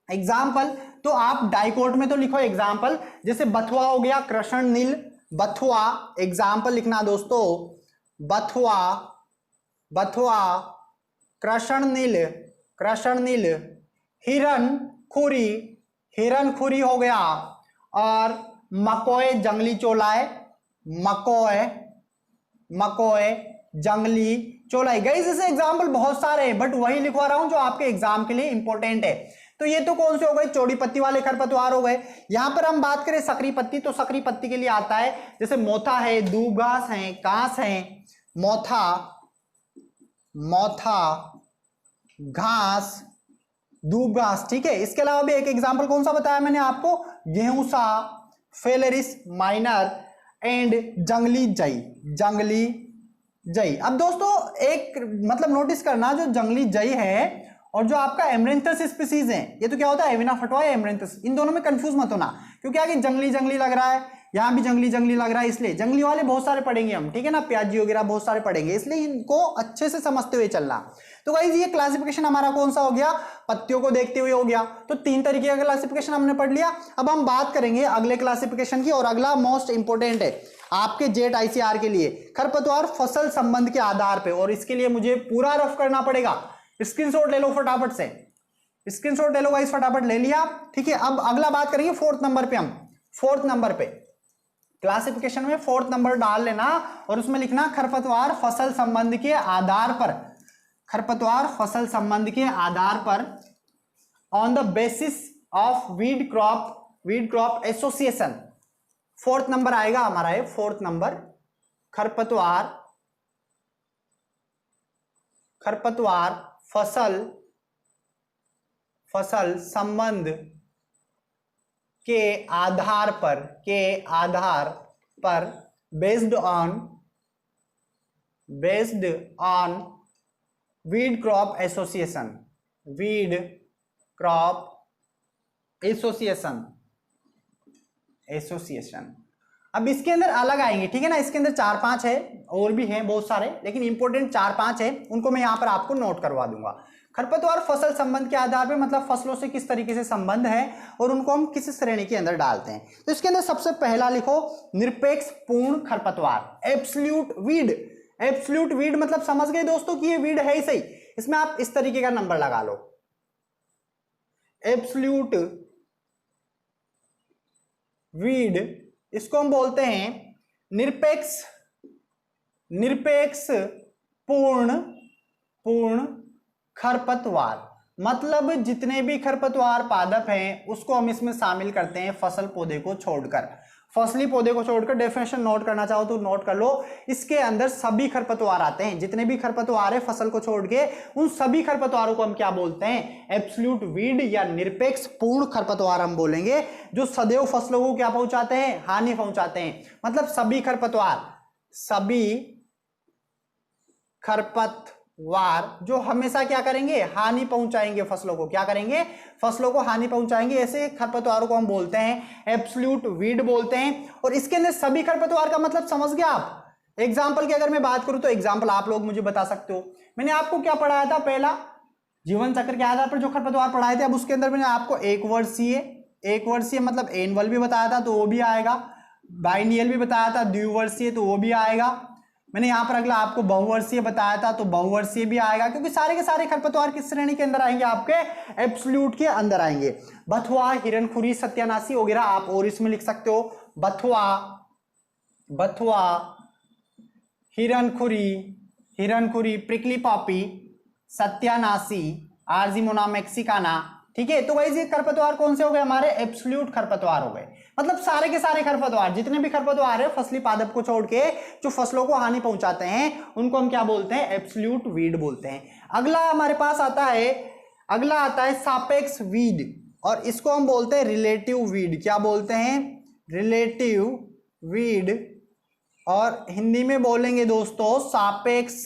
एग्जाम्पल तो आप डाइकोट में तो लिखो एग्जाम्पल, जैसे बथुआ हो गया, कृष्ण नील, बथुआ एग्जाम्पल लिखना दोस्तों, बथुआ कृष्ण नील, हिरन खुरी हो गया, और मकोय जंगली चोलाय, मकोय जंगली चोलाई। गाइस ऐसे एग्जाम्पल बहुत सारे हैं, बट वही लिखवा रहा हूं जो आपके एग्जाम के लिए इंपॉर्टेंट है। तो ये तो कौन से हो गए? चौड़ी पत्ती वाले खरपतवार हो गए। यहां पर हम बात करें सकरी पत्ती, तो सकरी पत्ती के लिए आता है जैसे मोथा है, दूब घास है, कांस है, मोथा घास, दूब घास, ठीक है। इसके अलावा भी एक एग्जाम्पल कौन सा बताया मैंने आपको? गेहूंसा, फेलेरिस माइनर एंड जंगली जई। अब दोस्तों एक मतलब नोटिस करना, जो जंगली जई है और जो आपका एमरेंथस स्पीसीज है, ये तो क्या होता है? एविना फटवा या एमरेंथस, इन दोनों में कंफ्यूज मत होना, क्योंकि आगे जंगली लग रहा है, यहां भी जंगली लग रहा है, इसलिए जंगली वाले बहुत सारे पढ़ेंगे हम, ठीक है ना, प्याजी वगैरह बहुत सारे पढ़ेंगे, इसलिए इनको अच्छे से समझते हुए चलना। तो गाइस ये क्लासिफिकेशन हमारा कौन सा हो गया? पत्तियों को देखते हुए हो गया। तो 3 तरीके का क्लासिफिकेशन हमने पढ़ लिया। अब हम बात करेंगे अगले क्लासिफिकेशन की, और अगला मोस्ट इंपोर्टेंट है आपके जेट आईसीआर के लिए, खरपतवार फसल संबंध के आधार पर। और इसके लिए मुझे पूरा रफ करना पड़ेगा, स्क्रीनशॉट ले लो फटाफट से, स्क्रीनशॉट ले लो गाइस, फटाफट ले लिया, ठीक है। अब अगला बात करेंगे 4th नंबर पे, हम 4th नंबर पे क्लासिफिकेशन में 4th नंबर डाल लेना, और उसमें लिखना खरपतवार फसल संबंध के आधार पर, खरपतवार फसल संबंध के आधार पर, on the basis of weed crop association. 4th number आएगा हमारा, है 4th नंबर, खरपतवार फसल संबंध के आधार पर based on weed crop association association. अब इसके अंदर अलग आएंगे, ठीक है ना, इसके अंदर 4-5 है, और भी हैं बहुत सारे, लेकिन इंपॉर्टेंट 4-5 है, उनको मैं यहाँ पर आपको नोट करवा दूंगा। खरपतवार फसल संबंध के आधार पर, मतलब फसलों से किस तरीके से संबंध है और उनको हम किस श्रेणी के अंदर डालते हैं। तो इसके अंदर सबसे पहला लिखो निरपेक्ष पूर्ण खरपतवार, एब्सोल्यूट वीड। एब्सोल्यूट वीड मतलब समझ गए दोस्तों कि ये वीड है ही सही, इसमें आप इस तरीके का नंबर लगा लो, एब्सोल्यूट वीड, इसको हम बोलते हैं निरपेक्ष पूर्ण खरपतवार। मतलब जितने भी खरपतवार पादप हैं उसको हम इसमें शामिल करते हैं फसल पौधे को छोड़कर, फसली पौधे को छोड़कर। डेफिनेशन नोट करना चाहो तो नोट कर लो, इसके अंदर सभी खरपतवार आते हैं, जितने भी खरपतवार है फसल को छोड़ के, उन सभी खरपतवारों को हम क्या बोलते हैं, एब्सोल्यूट वीड या निरपेक्ष पूर्ण खरपतवार हम बोलेंगे, जो सदैव फसलों को क्या पहुंचाते हैं, हानि पहुंचाते हैं। मतलब सभी खरपतवार जो हमेशा क्या करेंगे, हानि पहुंचाएंगे फसलों को, क्या करेंगे, फसलों को हानि पहुंचाएंगे, ऐसे खरपतवारों को हम बोलते हैं एब्सोल्यूट वीड बोलते हैं। और इसके अंदर सभी खरपतवार का मतलब समझ गए आप। एग्जाम्पल की अगर मैं बात करूं तो एग्जाम्पल आप लोग मुझे बता सकते हो। मैंने आपको क्या पढ़ाया था, पहला जीवन चक्र के आधार पर जो खरपतवार पढ़ाए थे, अब उसके अंदर मैंने आपको एक वर्षीय मतलब एनुअल भी बताया था तो वो भी आएगा, बाइनियल भी बताया था, द्विवर्षीय तो वो भी आएगा। मैंने यहां पर अगला आपको बहुवर्षीय बताया था तो बहुवर्षीय भी आएगा, क्योंकि सारे के सारे खरपतवार किस श्रेणी के अंदर आएंगे, आपके एब्सोल्यूट के अंदर आएंगे। बथुआ, हिरणखुरी, सत्यानाशी वगैरह आप और इसमें लिख सकते हो। बथुआ, हिरणखुरी, प्रिकली पॉपी, सत्यानाशी, आर्जिमोना मैक्सिकाना, ठीक है। तो गाइस ये खरपतवार कौन से हो गए, हमारे एब्सोल्यूट खरपतवार हो गए। मतलब सारे के सारे खरपतवार, जितने भी खरपतवार है फसली पादप को छोड़ के जो फसलों को हानि पहुंचाते हैं, उनको हम क्या बोलते हैं, एब्सोल्यूट वीड बोलते हैं। अगला हमारे पास आता है सापेक्ष वीड, और इसको हम बोलते हैं रिलेटिव वीड। क्या बोलते हैं, रिलेटिव वीड, और हिंदी में बोलेंगे दोस्तों सापेक्ष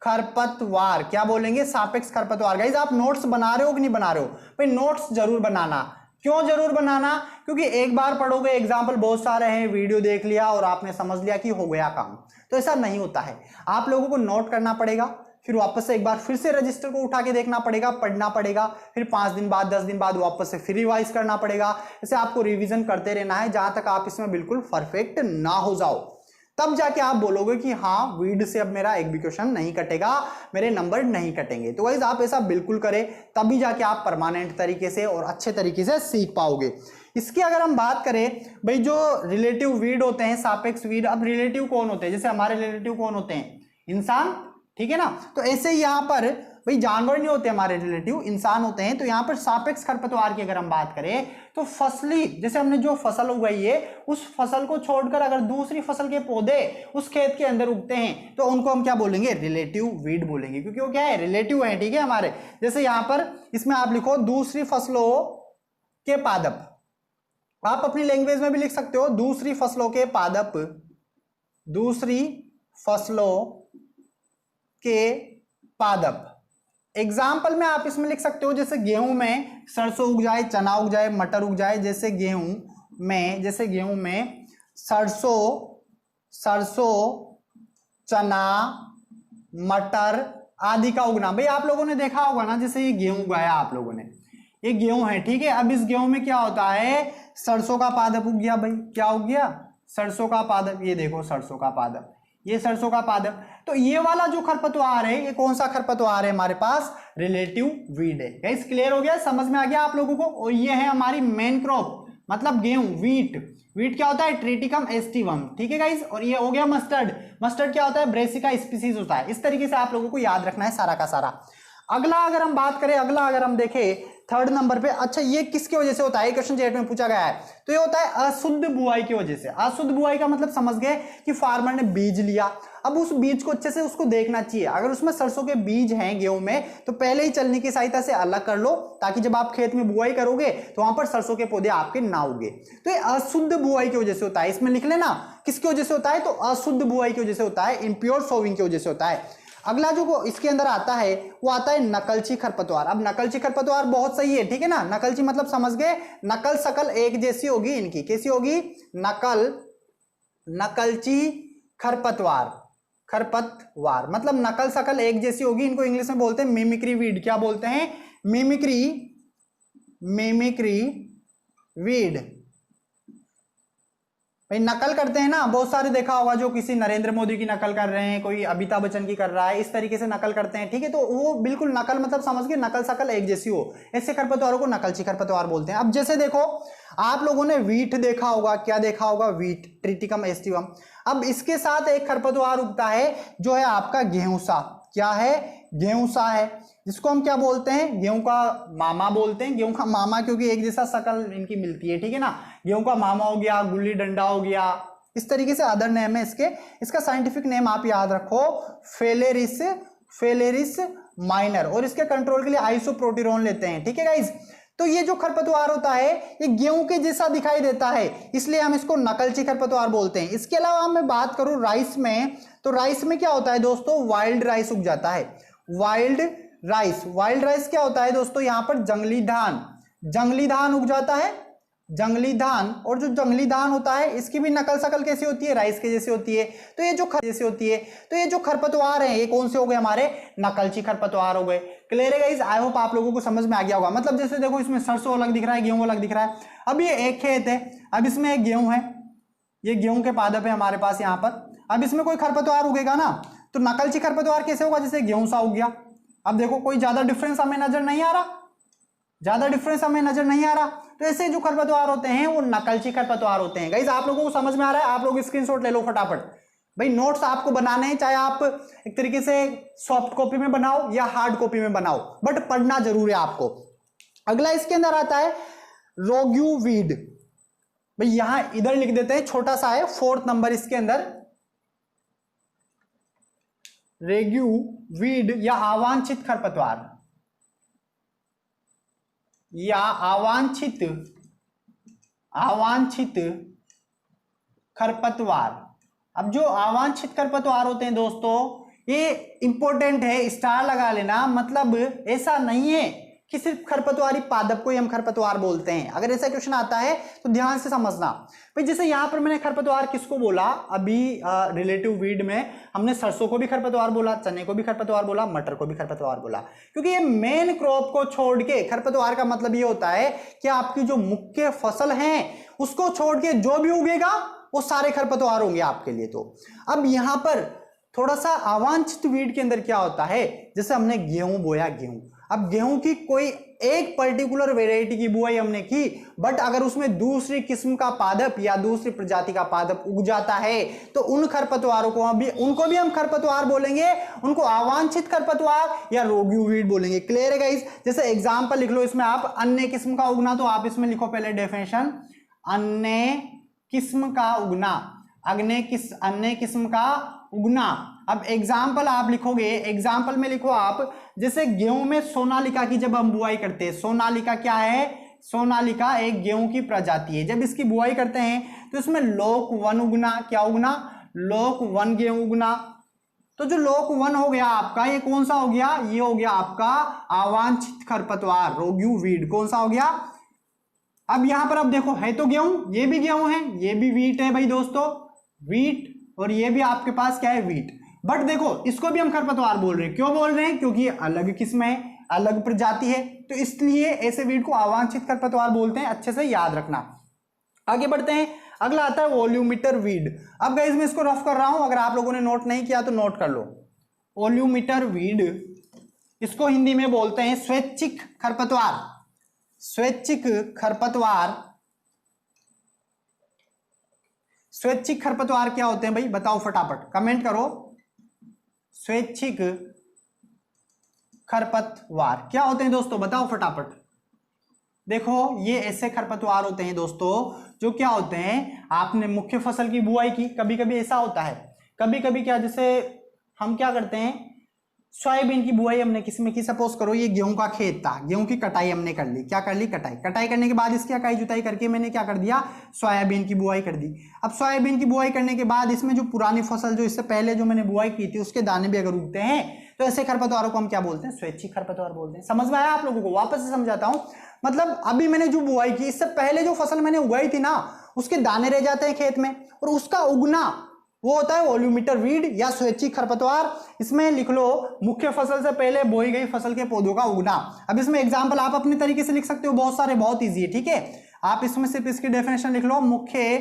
खरपतवार। क्या बोलेंगे, सापेक्ष खरपतवार। गाइस आप नोट्स बना रहे हो कि नहीं बना रहे हो, भाई नोट्स जरूर बनाना। क्यों जरूर बनाना, क्योंकि एक बार पढ़ोगे, एग्जाम्पल बहुत सारे हैं, वीडियो देख लिया और आपने समझ लिया कि हो गया काम, तो ऐसा नहीं होता है। आप लोगों को नोट करना पड़ेगा, फिर वापस से एक बार फिर से रजिस्टर को उठा के देखना पड़ेगा, पढ़ना पड़ेगा, फिर 5 दिन बाद 10 दिन बाद वापस से फिर रिवाइज करना पड़ेगा। ऐसे आपको रिवीजन करते रहना है जहां तक आप इसमें बिल्कुल परफेक्ट ना हो जाओ, तब जाके आप बोलोगे कि हाँ वीड से अब मेरा एक भी क्वेश्चन नहीं कटेगा, मेरे नंबर नहीं कटेंगे। तो गाइस आप ऐसा बिल्कुल करें, तभी जाके आप परमानेंट तरीके से और अच्छे तरीके से सीख पाओगे। इसकी अगर हम बात करें, भाई जो रिलेटिव वीड होते हैं, सापेक्ष वीड, अब रिलेटिव कौन होते हैं, जैसे हमारे रिलेटिव कौन होते हैं, इंसान, ठीक है ना। तो ऐसे ही यहाँ पर भाई जानवर नहीं होते हमारे रिलेटिव, इंसान होते हैं। तो यहाँ पर सापेक्ष खरपतवार की अगर हम बात करें तो फसली, जैसे हमने जो फसल उगाई है उस फसल को छोड़कर अगर दूसरी फसल के पौधे उस खेत के अंदर उगते हैं तो उनको हम क्या बोलेंगे, रिलेटिव वीड बोलेंगे, क्योंकि वो क्या है, रिलेटिव है, ठीक है हमारे। जैसे यहाँ पर इसमें आप लिखो दूसरी फसलों के पादप, आप अपनी लैंग्वेज में भी लिख सकते हो दूसरी फसलों के पादप, दूसरी फसलों के पादप। एग्जाम्पल में आप इसमें लिख सकते हो, जैसे गेहूं में सरसों उग जाए, चना उग जाए, मटर उग जाए। जैसे गेहूं में सरसों, चना, मटर आदि का उगना। भाई आप लोगों ने देखा होगा ना, जैसे ये गेहूं उगाया आप लोगों ने, ये गेहूं है, ठीक है। अब इस गेहूं में क्या होता है, सरसों का पादप उग गया। भाई क्या उग गया, सरसों का पादप। ये देखो सरसों का पादप, ये सरसों का पादप। तो ये वाला जो खरपतवार है, ये कौन सा खरपतवार है हमारे पास, रिलेटिव वीड है। गाइस क्लियर हो गया, समझ में आ गया आप लोगों को। और ये है हमारी मेन क्रॉप, मतलब गेहूं, वीट क्या होता है, ट्रिटिकम एस्टिवम, ठीक है गाइस। और ये हो गया मस्टर्ड क्या होता है, ब्रेसिका स्पीसीज होता है। इस तरीके से आप लोगों को याद रखना है सारा का सारा। अगला अगर हम बात करें, अगर हम देखें 3rd नंबर पे, अच्छा ये किसकी वजह से होता है, क्वेश्चन जेट में पूछा गया है। तो ये होता है अशुद्ध बुआई की वजह से। अशुद्ध बुआई का मतलब समझ गए कि फार्मर ने बीज लिया, अब उस बीज को अच्छे से उसको देखना चाहिए। अगर उसमें सरसों के बीज हैं गेहूं में, तो पहले ही चलनी की सहायता से अलग कर लो, ताकि जब आप खेत में बुआई करोगे तो वहां पर सरसों के पौधे आपके ना उगे। तो ये अशुद्ध बुआई की वजह से होता है। इसमें लिख लेना किसकी वजह से होता है, तो अशुद्ध बुआई की वजह से होता है, इम्प्योर सोविंग की वजह से होता है। अगला जो इसके अंदर आता है वो आता है नकलची खरपतवार। अब नकलची खरपतवार बहुत सही है, ठीक है ना, नकलची मतलब समझ गए, नकल शकल एक जैसी होगी इनकी, कैसी होगी, नकलची खरपतवार, खरपतवार मतलब नकल शकल एक जैसी होगी, इनको इंग्लिश में बोलते हैं मिमिक्री वीड। क्या बोलते हैं, मिमिक्री वीड। भाई नकल करते हैं ना, बहुत सारे देखा होगा जो किसी नरेंद्र मोदी की नकल कर रहे हैं, कोई अमिताभ बच्चन की कर रहा है, इस तरीके से नकल करते हैं, ठीक है, तो वो बिल्कुल नकल मतलब समझ के नकल शकल एक जैसी हो, ऐसे खरपतवारों को नकलची खरपतवार बोलते हैं। अब जैसे देखो आप लोगों ने वीट देखा होगा, क्या देखा होगा, वीट, ट्रिटिकम एस्टिवम। अब इसके साथ एक खरपतवार उगता है जो है आपका गेहूंसा। क्या है, गेहूंसा है, जिसको हम क्या बोलते हैं, गेहूं का मामा बोलते हैं। गेहूं का मामा क्योंकि एक जैसा शकल इनकी मिलती है, ठीक है ना, गेहूं का मामा हो गया, गुल्ली डंडा हो गया, इस तरीके से अदर नेम है इसके। इसका साइंटिफिक नेम आप याद रखो, फेलेरिस माइनर, और इसके कंट्रोल के लिए आइसोप्रोटीरोन लेते हैं, ठीक है गाइज। तो ये जो खरपतवार होता है ये गेहूं के जैसा दिखाई देता है, इसलिए हम इसको नकलची खरपतवार बोलते हैं। इसके अलावा मैं बात करूं राइस में, तो राइस में क्या होता है दोस्तों, वाइल्ड राइस उग जाता है। वाइल्ड राइस क्या होता है दोस्तों, यहां पर जंगली धान उग जाता है, जंगली धान। और जो जंगली धान होता है इसकी भी नकल शकल कैसी होती है, राइस के जैसी होती है। तो ये जो खरपतवार हैं ये कौन से हो गए, हमारे नकलची खरपतवार हो गए। क्लियर है गाइस, आई होप आप लोगों को समझ में आ गया होगा। मतलब जैसे देखो इसमें सरसों अलग दिख रहा है, गेहूं अलग दिख रहा है। अब ये एक खेत है, अब इसमें एक गेहूं है, ये गेहूं के पादप है हमारे पास यहाँ पर। अब इसमें कोई खरपतवार उगेगा ना, तो नकलची खरपतवार कैसे होगा, जैसे गेहूं सा उग गया। अब देखो कोई ज्यादा डिफरेंस हमें नजर नहीं आ रहा, तो ऐसे जो खरपतवार होते हैं वो नकलची खरपतवार होते हैं। गाइस आप लोगों को समझ में आ रहा है, आप लोग स्क्रीनशॉट ले लो फटाफट। भाई नोट्स आपको बनाने हैं, चाहे आप एक तरीके से सॉफ्ट कॉपी में बनाओ या हार्ड कॉपी में बनाओ, बट पढ़ना जरूर है आपको। अगला इसके अंदर आता है रोग्यू वीड। भाई यहां इधर लिख देते हैं, छोटा सा है, 4th नंबर इसके अंदर, रेग्यू वीड या अवांछित खरपतवार, या अवांछित खरपतवार। अब जो अवांछित खरपतवार होते हैं दोस्तों, ये इंपॉर्टेंट है, स्टार लगा लेना। मतलब ऐसा नहीं है कि सिर्फ खरपतवारी पादप को ही हम खरपतवार बोलते हैं। अगर ऐसा क्वेश्चन आता है तो ध्यान से समझना। भाई जैसे यहां पर मैंने खरपतवार किसको बोला, अभी रिलेटिव वीड में हमने सरसों को भी खरपतवार बोला, चने को भी खरपतवार बोला, मटर को भी खरपतवार बोला, क्योंकि ये मेन क्रॉप को छोड़ के, खरपतवार का मतलब ये होता है कि आपकी जो मुख्य फसल है उसको छोड़ के जो भी उगेगा वो सारे खरपतवार होंगे आपके लिए। तो अब यहां पर थोड़ा सा अवांछित वीड के अंदर क्या होता है, जैसे हमने गेहूं बोया, अब गेहूं की कोई एक पर्टिकुलर वेराइटी की बुआई हमने की, बट अगर उसमें दूसरी किस्म का पादप या दूसरी प्रजाति का पादप उग जाता है तो उन खरपतवारों को उनको भी हम खरपतवार बोलेंगे, उनको अवांछित खरपतवार या रोग्यू वीड बोलेंगे। क्लियर है गाइस। जैसे एग्जांपल लिख लो इसमें आप, अन्य किस्म का उगना, तो आप इसमें लिखो पहले डेफिनेशन, अन्य किस्म का उगना, अन्य किस्म का उगना। अब एग्जाम्पल आप लिखोगे, एग्जाम्पल में लिखो आप, जैसे गेहूं में सोनालिका की जब हम बुआई करते हैं, सोनालिका क्या है, सोनालिका एक गेहूं की प्रजाति है। जब इसकी बुआई करते हैं तो इसमें लोक 1 उगना, क्या उगना, लोक 1 गेहूं उगना। तो जो लोक 1 हो गया आपका, ये कौन सा हो गया, ये हो गया आपका अवांछित खरपतवार, रोग्यू वीड, कौन सा हो गया। अब यहां पर अब देखो, है तो गेहूं, ये भी गेहूं है, ये भी वीट है भाई दोस्तों, वीट, और ये भी आपके पास क्या है, वीट। बट देखो इसको भी हम खरपतवार बोल रहे हैं, क्यों बोल रहे हैं, क्योंकि ये अलग किस्म है, अलग प्रजाति है, तो इसलिए ऐसे वीड को अवांछित खरपतवार बोलते हैं। अच्छे से याद रखना। आगे बढ़ते हैं, अगला आता है वॉल्यूमीटर वीड। अब गाइस मैं इसको रफ कर रहा हूं, अगर आप लोगों ने नोट नहीं किया तो नोट कर लो। वॉल्यूमीटर वीड, इसको हिंदी में बोलते हैं स्वैच्छिक खरपतवार, स्वैच्छिक खरपतवार। स्वैच्छिक खरपतवार क्या होते हैं भाई, बताओ फटाफट, कमेंट करो। स्वैच्छिक खरपतवार क्या होते हैं दोस्तों, बताओ फटाफट। देखो ये ऐसे खरपतवार होते हैं दोस्तों जो क्या होते हैं, आपने मुख्य फसल की बुआई की, कभी कभी ऐसा होता है, कभी कभी क्या, जैसे हम क्या करते हैं, सोयाबीन की बुआई हमने किसमें की, सपोज करो ये गेहूं का खेत था, गेहूं की कटाई हमने कर ली, क्या कर ली, कटाई। कटाई करने के बाद इसकी अकाई जुताई करके मैंने क्या कर दिया, सोयाबीन की बुआई कर दी। अब सोयाबीन की बुआई करने के बाद इसमें जो पुरानी फसल जो इससे पहले जो मैंने बुआई की थी उसके दाने भी अगर उगते हैं तो ऐसे खरपतवारों को हम क्या बोलते हैं, स्वैच्छिक खरपतवार बोलते हैं। समझ में आया आप लोगों को? वापस से समझाता हूं। मतलब अभी मैंने जो बुआई की, इससे पहले जो फसल मैंने उगाई थी ना, उसके दाने रह जाते हैं खेत में और उसका उगना वो होता है वॉल्यूमीटर वीड या स्वैच्छिक खरपतवार। इसमें लिख लो मुख्य फसल से पहले बोई गई फसल के पौधों का उगना। अब इसमें एग्जांपल आप अपने तरीके से लिख सकते हो, बहुत सारे, बहुत इजी है, ठीक है। आप इसमें सिर्फ इसकी डेफिनेशन लिख लो, मुख्य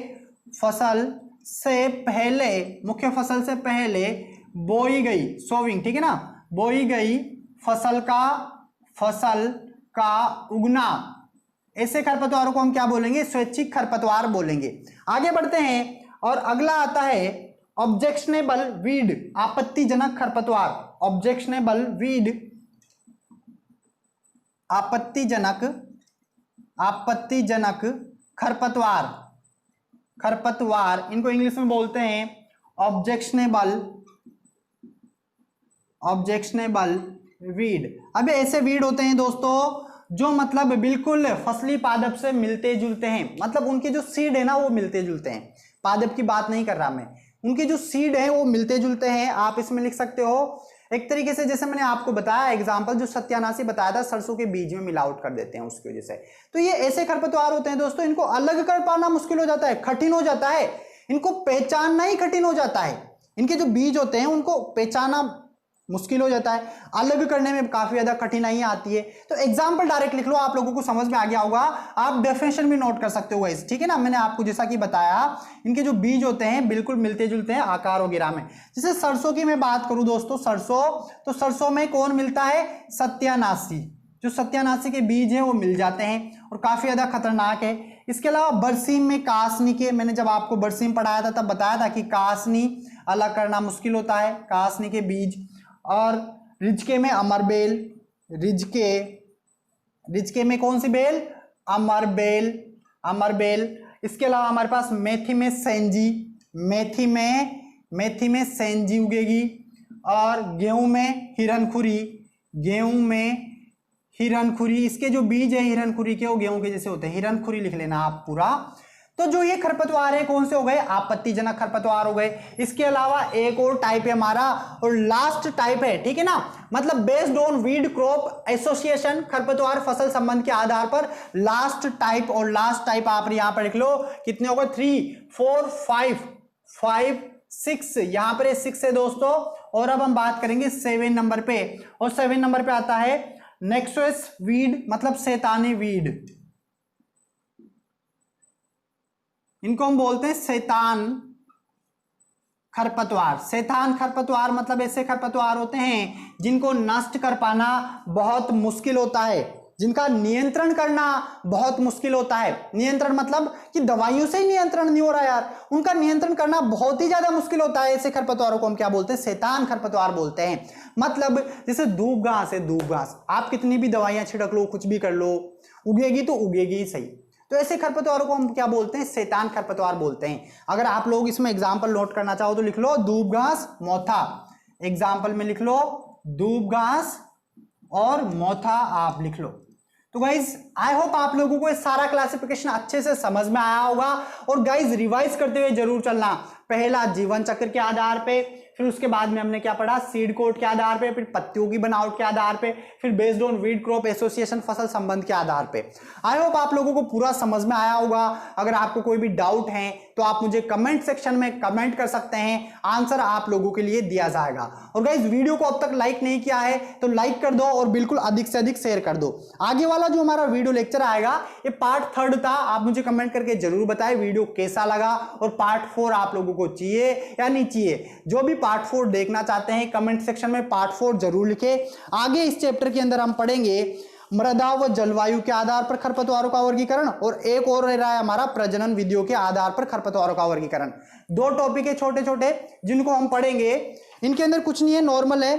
फसल से पहले, मुख्य फसल से पहले बोई गई, सोविंग, ठीक है ना, बोई गई फसल का उगना, ऐसे खरपतवारों को हम क्या बोलेंगे, स्वैच्छिक खरपतवार बोलेंगे। आगे बढ़ते हैं और अगला आता है ऑब्जेक्शनेबल वीड, आपत्तिजनक खरपतवार। ऑब्जेक्शनेबल वीड, आपत्तिजनक खरपतवार, इनको इंग्लिश में बोलते हैं ऑब्जेक्शनेबल वीड। अब ऐसे वीड होते हैं दोस्तों जो मतलब बिल्कुल फसली पादप से मिलते जुलते हैं, मतलब उनके जो सीड है ना वो मिलते जुलते हैं, पादप की बात नहीं कर रहा मैं, उनके जो सीड है वो मिलते जुलते हैं। आप इसमें लिख सकते हो एक तरीके से, जैसे मैंने आपको बताया एग्जांपल, जो सत्यानाशी बताया था, सरसों के बीज में मिलावट कर देते हैं उसकी वजह से। तो ये ऐसे खरपतवार होते हैं दोस्तों, इनको अलग कर पाना मुश्किल हो जाता है, कठिन हो जाता है, इनको पहचानना ही कठिन हो जाता है। इनके जो बीज होते हैं उनको पहचानना मुश्किल हो जाता है, अलग करने में काफी ज्यादा कठिनाइयां आती है। तो एग्जाम्पल डायरेक्ट लिख लो, आप लोगों को समझ में आ गया होगा। आप डेफिनेशन भी नोट कर सकते हो गाइस, ठीक है ना। मैंने आपको जैसा कि बताया, इनके जो बीज होते हैं बिल्कुल मिलते जुलते हैं आकार वगैरह में। जैसे सरसों की मैं बात करूं दोस्तों, सरसों, तो सरसों में कौन मिलता है, सत्यानाशी, जो सत्यानाशी के बीज है वो मिल जाते हैं और काफी ज्यादा खतरनाक है। इसके अलावा बरसीम में कासनी के, मैंने जब आपको बरसीम पढ़ाया था तब बताया था कि कासनी अलग करना मुश्किल होता है, कासनी के बीज। और रिजके में अमरबेल, रिजके में कौन सी बेल, अमरबेल। इसके अलावा हमारे पास मेथी में सेंजी, मेथी में सेंजी उगेगी। और गेहूं में हिरनखुरी, इसके जो बीज है हिरनखुरी के वो गेहूं के जैसे होते हैं, हिरनखुरी लिख लेना आप पूरा। तो जो ये खरपतवार है कौन से हो गए, आपत्तिजनक खरपतवार हो गए। इसके अलावा एक और टाइप है हमारा, और लास्ट टाइप है, ठीक है ना, मतलब based on weed crop association, खरपतवार फसल संबंध के आधार पर लास्ट टाइप। और लास्ट टाइप आप यहां पर लिख लो, कितने हो गए, 3 4 5 6, यहां पर 6 है दोस्तों। और अब हम बात करेंगे 7 नंबर पे, और 7 नंबर पे आता है नेक्सस वीड, मतलब शैतानी वीड, इनको हम बोलते हैं शैतान खरपतवार। शैतान खरपतवार मतलब ऐसे खरपतवार होते हैं जिनको नष्ट कर पाना बहुत मुश्किल होता है, जिनका नियंत्रण करना बहुत मुश्किल होता है। नियंत्रण मतलब कि दवाइयों से ही नियंत्रण नहीं हो रहा यार, उनका नियंत्रण करना बहुत ही ज्यादा मुश्किल होता है। ऐसे खरपतवारों को हम क्या बोलते हैं, शैतान खरपतवार बोलते हैं। मतलब जैसे धूप घास है, धूप घास आप कितनी भी दवाइयां छिड़क लो, कुछ भी कर लो, उगेगी तो उगेगी ही सही। तो ऐसे खरपतवारों को हम क्या बोलते हैं, शैतान खरपतवार बोलते हैं। अगर आप लोग इसमें एग्जाम्पल नोट करना चाहो तो लिख लो धूप घास मोथा, एग्जाम्पल में लिख लो धूप घास और मोथा आप लिख लो। तो गाइज आई होप आप लोगों को ये सारा क्लासिफिकेशन अच्छे से समझ में आया होगा। और गाइज रिवाइज करते हुए जरूर चलना, पहला जीवन चक्र के आधार पे, फिर उसके बाद में हमने क्या पढ़ा, सीड कोड के आधार पे, फिर पत्तियों की बनावट के आधार पे, फिर based on weed crop association फसल संबंध के आधार पे। आई होप आप लोगों को पूरा समझ में आया होगा। अगर आपको कोई भी डाउट है तो आप मुझे कमेंट सेक्शन में कमेंट कर सकते हैं, आंसर आप लोगों के लिए दिया जाएगा। और गाइज वीडियो को अब तक लाइक नहीं किया है तो लाइक कर दो और बिल्कुल अधिक से अधिक शेयर कर दो। आगे वाला जो हमारा वीडियो लेक्चर आएगा ये पार्ट 3 था, आप मुझे कमेंट करके जरूर बताएं वीडियो कैसा लगा और पार्ट 4 आप लोगों को चाहिए या नहीं चाहिए। जो भी पार्ट 4 देखना चाहते हैं कमेंट सेक्शन में पार्ट 4 जरूर लिखे। आगे इस चैप्टर के अंदर हम पढ़ेंगे मृदा व जलवायु के आधार पर खरपतवारों का वर्गीकरण, और एक और रह रहा है हमारा प्रजनन विधियों के आधार पर खरपतवारों का वर्गीकरण। 2 टॉपिक है छोटे छोटे जिनको हम पढ़ेंगे। इनके अंदर कुछ नहीं है, नॉर्मल है,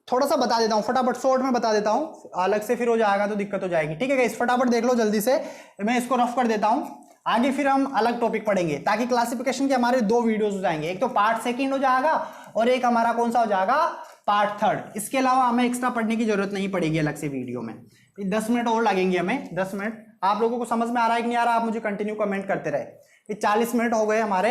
थोड़ा सा बता देता हूं फटाफट, शॉर्ट में बता देता हूं, अलग से फिर हो जाएगा तो दिक्कत हो जाएगी। ठीक है गाइस, फटाफट देख लो जल्दी से, मैं इसको रफ कर देता हूं, आगे फिर हम अलग टॉपिक पढ़ेंगे ताकि क्लासिफिकेशन के हमारे 2 वीडियोस हो जाएंगे। एक तो पार्ट 2 हो जाएगा और एक हमारा कौन सा हो जाएगा, पार्ट थर्ड। इसके अलावा हमें एक्स्ट्रा पढ़ने की जरूरत नहीं पड़ेगी अलग से वीडियो में। 10 मिनट और लगेंगे हमें, 10 मिनट। आप लोगों को समझ में आ रहा है कि नहीं आ रहा, आप मुझे कंटिन्यू कमेंट करते रहे। ये 40 मिनट हो गए हमारे।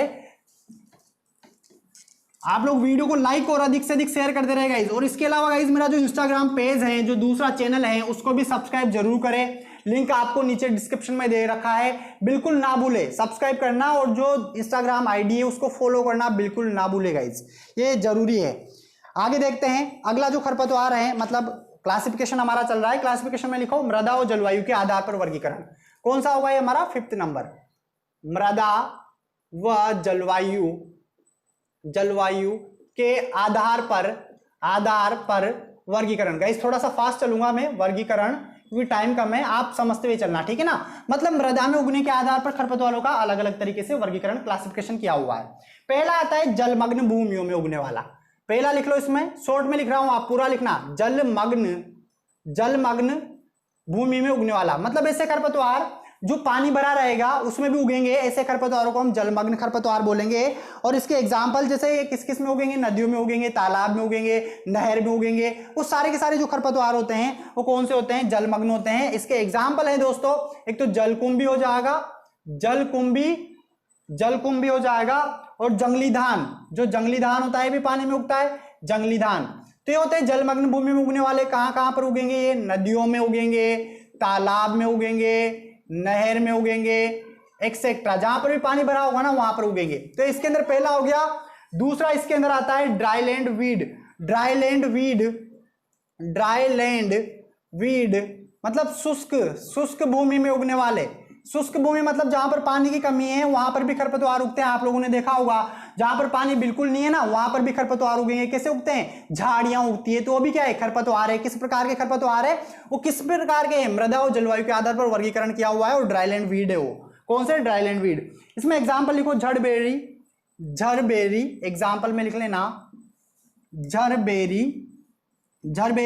आप लोग वीडियो को लाइक और अधिक से अधिक शेयर करते रहे गाइज। और इसके अलावा गाइज मेरा जो इंस्टाग्राम पेज है, जो दूसरा चैनल है, उसको भी सब्सक्राइब जरूर करें। लिंक आपको नीचे डिस्क्रिप्शन में दे रखा है, बिल्कुल ना भूले सब्सक्राइब करना, और जो इंस्टाग्राम आईडी है उसको फॉलो करना बिल्कुल ना भूले गाइज, ये जरूरी है। आगे देखते हैं अगला जो खरपतवार है, मतलब क्लासिफिकेशन हमारा चल रहा है। क्लासिफिकेशन में लिखो मृदा और जलवायु के आधार पर वर्गीकरण। कौन सा होगा ये हमारा 5th नंबर, मृदा व जलवायु के आधार पर वर्गीकरण। गाइस थोड़ा सा फास्ट चलूंगा मैं वर्गीकरण, क्योंकि टाइम कम है, आप समझते हुए चलना, ठीक है ना। मतलब मृदा में उगने के आधार पर खरपतवारों का अलग अलग तरीके से वर्गीकरण क्लासिफिकेशन किया हुआ है। पहला आता है जलमग्न भूमियों में उगने वाला। पहला लिख लो, इसमें शॉर्ट में लिख रहा हूं, आप पूरा लिखना। जलमग्न भूमि में उगने वाला, मतलब ऐसे खरपतवार जो पानी भरा रहेगा उसमें भी उगेंगे, ऐसे खरपतवारों को हम जलमग्न खरपतवार बोलेंगे। और इसके एग्जाम्पल जैसे किस किस में उगेंगे, नदियों में उगेंगे, तालाब में उगेंगे, नहर में उगेंगे। वो सारे के सारे जो खरपतवार होते हैं वो कौन से होते हैं, जलमग्न होते हैं। इसके एग्जाम्पल है दोस्तों, एक तो जलकुंभी हो जाएगा, जलकुंभी हो जाएगा, और जंगली धान, जो जंगली धान होता है भी पानी में उगता है, जंगली धान। तो ये होते हैं जलमग्न भूमि में उगने वाले। कहां कहां पर उगेंगे ये, नदियों में उगेंगे, तालाब में उगेंगे, नहर में उगेंगे, एक्सेट्रा, जहां पर भी पानी भरा होगा ना वहां पर उगेंगे। तो इसके अंदर पहला हो गया। दूसरा इसके अंदर आता है ड्राईलैंड वीड, मतलब शुष्क भूमि में उगने वाले। शुष्क भूमि मतलब जहां पर पानी की कमी है वहां पर भी खरपतवार उगते हैं। आप लोगों ने देखा होगा जहां पर पानी बिल्कुल नहीं है ना वहां पर भी खरपतवार उगेंगे। कैसे उगते हैं, झाड़ियां उगती है, तो वो भी क्या है, खरपतवार है। किस प्रकार के खरपतवार है, वो किस प्रकार के हैं, मृदा और जलवायु के आधार पर वर्गीकरण किया हुआ है, और ड्राईलैंड वीड है वो। कौन से, ड्राईलैंड वीड। इसमें एग्जाम्पल लिखो, झड़बेरी, एग्जाम्पल में लिख लेना, झड़बेरी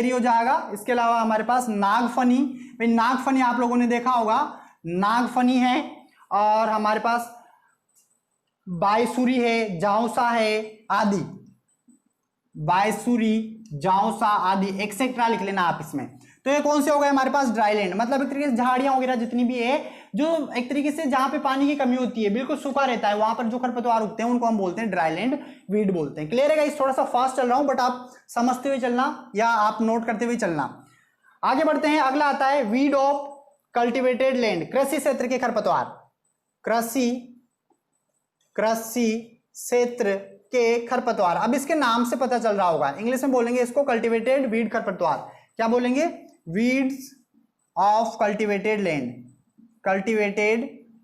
हो जाएगा। इसके अलावा हमारे पास नागफनी, भाई नागफनी आप लोगों ने देखा होगा, नागफनी है। और हमारे पास बायसुरी है, जाऊसा है आदि, बायसुरी, जाऊसा आदि एक्सेट्रा लिख लेना आप इसमें। तो ये कौन से हो गए हमारे पास, ड्राईलैंड, मतलब एक तरीके से झाड़ियां वगैरह जितनी भी है, जो एक तरीके से जहां पे पानी की कमी होती है, बिल्कुल सूखा रहता है, वहां पर जो खरपतवार उगते हैं उनको हम बोलते हैं ड्राईलैंड वीड बोलते हैं। क्लियर है गाइस, थोड़ा सा फास्ट चल रहा हूं बट आप समझते हुए चलना या आप नोट करते हुए चलना। आगे बढ़ते हैं, अगला आता है वीड ऑफ कल्टिवेटेड लैंड, कृषि क्षेत्र के खरपतवार, कृषि क्षेत्र के खरपतवार। अब इसके नाम से पता चल रहा होगा, इंग्लिश में बोलेंगे इसको कल्टिवेटेड वीड खरपतवार। क्या बोलेंगे, वीड्स ऑफ कल्टिवेटेड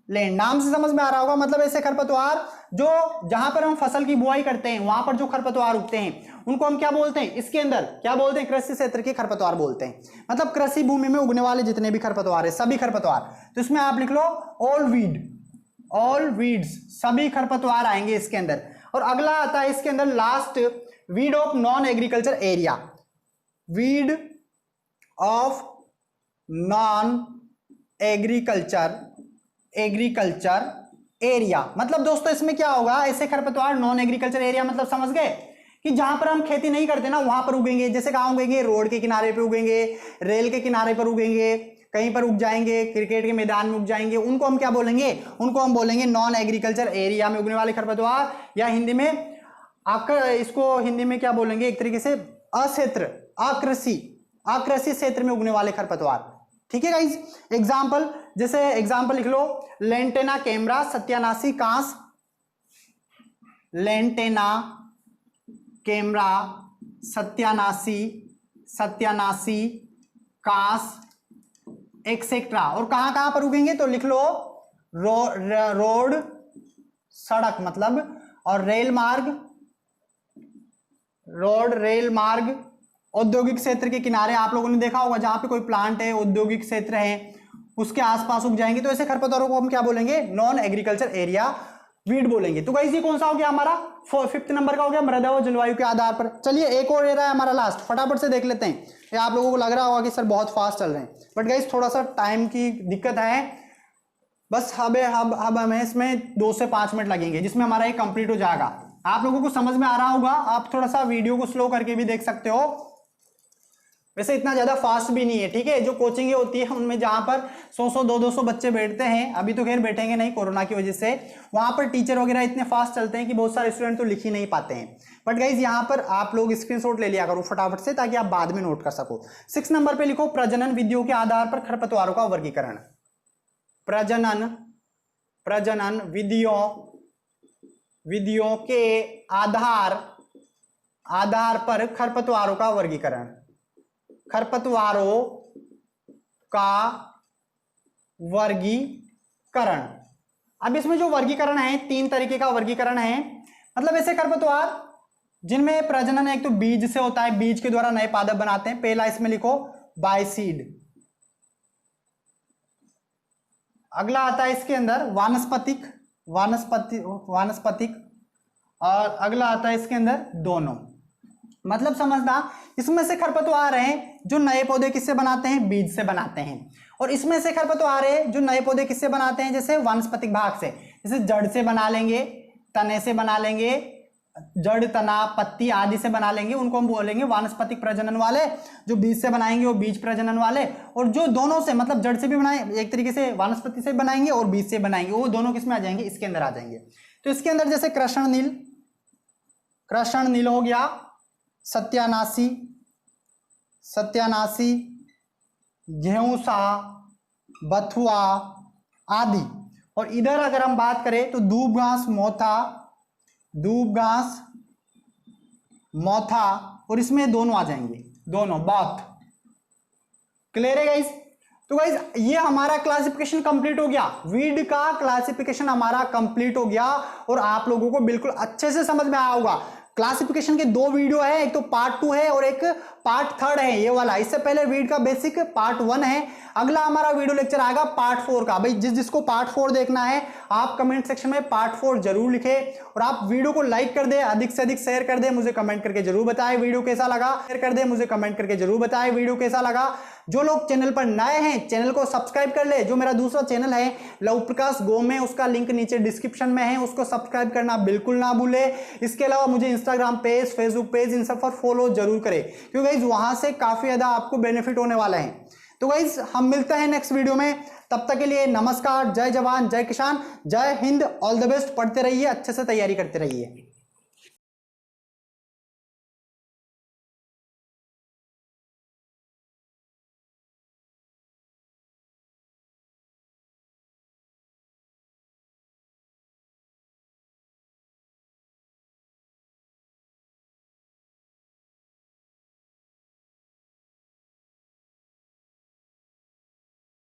लैंड, नाम से समझ में आ रहा होगा। मतलब ऐसे खरपतवार जो जहां पर हम फसल की बुआई करते हैं वहां पर जो खरपतवार उगते हैं उनको हम क्या बोलते हैं, इसके अंदर क्या बोलते हैं, कृषि क्षेत्र के खरपतवार बोलते हैं। मतलब कृषि भूमि में उगने वाले जितने भी खरपतवार है, सभी खरपतवार। तो इसमें आप लिख लो ऑल वीड्स, सभी खरपतवार आएंगे इसके अंदर। और अगला आता है इसके अंदर last, weed of non agriculture area, weed of non agriculture area. मतलब दोस्तों इसमें क्या होगा, ऐसे खरपतवार नॉन एग्रीकल्चर एरिया, मतलब समझ गए कि जहां पर हम खेती नहीं करते ना वहां पर उगेंगे। जैसे कहां उगेंगे, रोड के किनारे पे उगेंगे, रेल के किनारे पर उगेंगे, कहीं पर उग जाएंगे, क्रिकेट के मैदान में उग जाएंगे, उनको हम क्या बोलेंगे, उनको हम बोलेंगे नॉन एग्रीकल्चर एरिया में उगने वाले खरपतवार, या हिंदी में इसको हिंदी में क्या बोलेंगे, एक तरीके से अकृषि क्षेत्र में उगने वाले खरपतवार। ठीक है गाइज, एग्जाम्पल, जैसे एग्जाम्पल लिख लो, लेंटेना कैमरा सत्यानाशी कांस, लेंटेना कैमरा सत्यानाशी कांस एक्सेट्रा। और कहां कहां पर उगेंगे, तो लिख लो रोड, सड़क मतलब, और रेल मार्ग, औद्योगिक क्षेत्र के किनारे। आप लोगों ने देखा होगा जहां पे कोई प्लांट है, औद्योगिक क्षेत्र है, उसके आसपास उग जाएंगे। तो ऐसे खरपतवारों को हम क्या बोलेंगे, नॉन एग्रीकल्चर एरिया वीड बोलेंगे। तो गाइस ये कौन सा हो गया हमारा, 5th नंबर का हो गया, मृदा और जलवायु के आधार पर। चलिए एक और रहा है हमारा लास्ट, फटाफट से देख लेते हैं। ये आप लोगों को लग रहा होगा कि सर बहुत फास्ट चल रहे हैं, बट गाइस थोड़ा सा टाइम की दिक्कत है, बस अब हमें इसमें 2 से 5 मिनट लगेंगे, जिसमें हमारा ये कंप्लीट हो जाएगा। आप लोगों को समझ में आ रहा होगा। आप थोड़ा सा वीडियो को स्लो करके भी देख सकते हो, वैसे इतना ज्यादा फास्ट भी नहीं है, ठीक है। जो कोचिंग होती है उनमें जहां पर 100-100 200-200 बच्चे बैठते हैं, अभी तो खैर बैठेंगे नहीं कोरोना की वजह से, वहां पर टीचर वगैरह इतने फास्ट चलते हैं कि बहुत सारे स्टूडेंट तो लिख ही नहीं पाते हैं। बट गाइज यहाँ पर आप लोग स्क्रीनशॉट ले लिया करो फटाफट से, ताकि आप बाद में नोट कर सको। 6 नंबर पे लिखो प्रजनन विधियों के आधार पर खरपतवारों का वर्गीकरण। प्रजनन विधियों के आधार पर खरपतवारों का वर्गीकरण। खरपतवारों का वर्गीकरण। अब इसमें जो वर्गीकरण है 3 तरीके का वर्गीकरण है। मतलब ऐसे खरपतवार जिनमें प्रजनन एक तो बीज से होता है, बीज के द्वारा नए पादप बनाते हैं। पहला इसमें लिखो बायसीड। अगला आता है इसके अंदर वानस्पतिक और अगला आता है इसके अंदर दोनों। मतलब समझना, इसमें से खरपतवार हैं जो नए पौधे किससे बनाते हैं, बीज से बनाते हैं। और इसमें से खरपतवार है जो नए पौधे किससे बनाते हैं, जैसे वानस्पतिक भाग से, जैसे जड़ से बना लेंगे, तने से बना लेंगे, जड़ तना पत्ती आदि से बना लेंगे, उनको हम बोलेंगे वानस्पतिक प्रजनन वाले। जो बीज से बनाएंगे वो बीज प्रजनन वाले, और जो दोनों से मतलब जड़ से भी बनाए, एक तरीके से वानस्पति से बनाएंगे और बीज से बनाएंगे, वो दोनों किसमें आ जाएंगे, इसके अंदर आ जाएंगे। तो इसके अंदर जैसे कृष्ण नील हो गया, सत्यानाशी, घेऊसा, बथुआ आदि। और इधर अगर हम बात करें तो दूबघास मोथा, और इसमें दोनों आ जाएंगे, दोनों बॉथ। क्लियर है गाइस? तो गाइस ये हमारा क्लासिफिकेशन कंप्लीट हो गया, वीड का क्लासिफिकेशन हमारा कंप्लीट हो गया, और आप लोगों को बिल्कुल अच्छे से समझ में आया होगा। क्लासिफिकेशन के 2 वीडियो है, एक तो पार्ट 2 है और एक पार्ट 3 है, ये वाला। इससे पहले वीड का बेसिक पार्ट 1 है। अगला हमारा वीडियो लेक्चर आएगा पार्ट 4 का। भाई जिसको पार्ट 4 देखना है आप कमेंट सेक्शन में पार्ट 4 जरूर लिखें, और आप वीडियो को लाइक कर दे, अधिक से अधिक शेयर कर दे, मुझे कमेंट करके जरूर बताएं वीडियो कैसा लगा। शेयर कर दे, मुझे कमेंट करके जरूर बताएं वीडियो कैसा लगा। जो लोग चैनल पर नए हैं चैनल को सब्सक्राइब कर ले। जो मेरा दूसरा चैनल है लव प्रकाश गो में, उसका लिंक नीचे डिस्क्रिप्शन में है, उसको सब्सक्राइब करना बिल्कुल ना भूले। इसके अलावा मुझे इंस्टाग्राम पेज, फेसबुक पेज, इन सब पर फॉलो जरूर करें, क्योंकि गाइस वहां से काफी ज्यादा आपको बेनिफिट होने वाला है। तो गाइस हम मिलते हैं नेक्स्ट वीडियो में, तब तक के लिए नमस्कार, जय जवान जय किसान, जय हिंद, ऑल द बेस्ट। पढ़ते रहिए, अच्छे से तैयारी करते रहिए।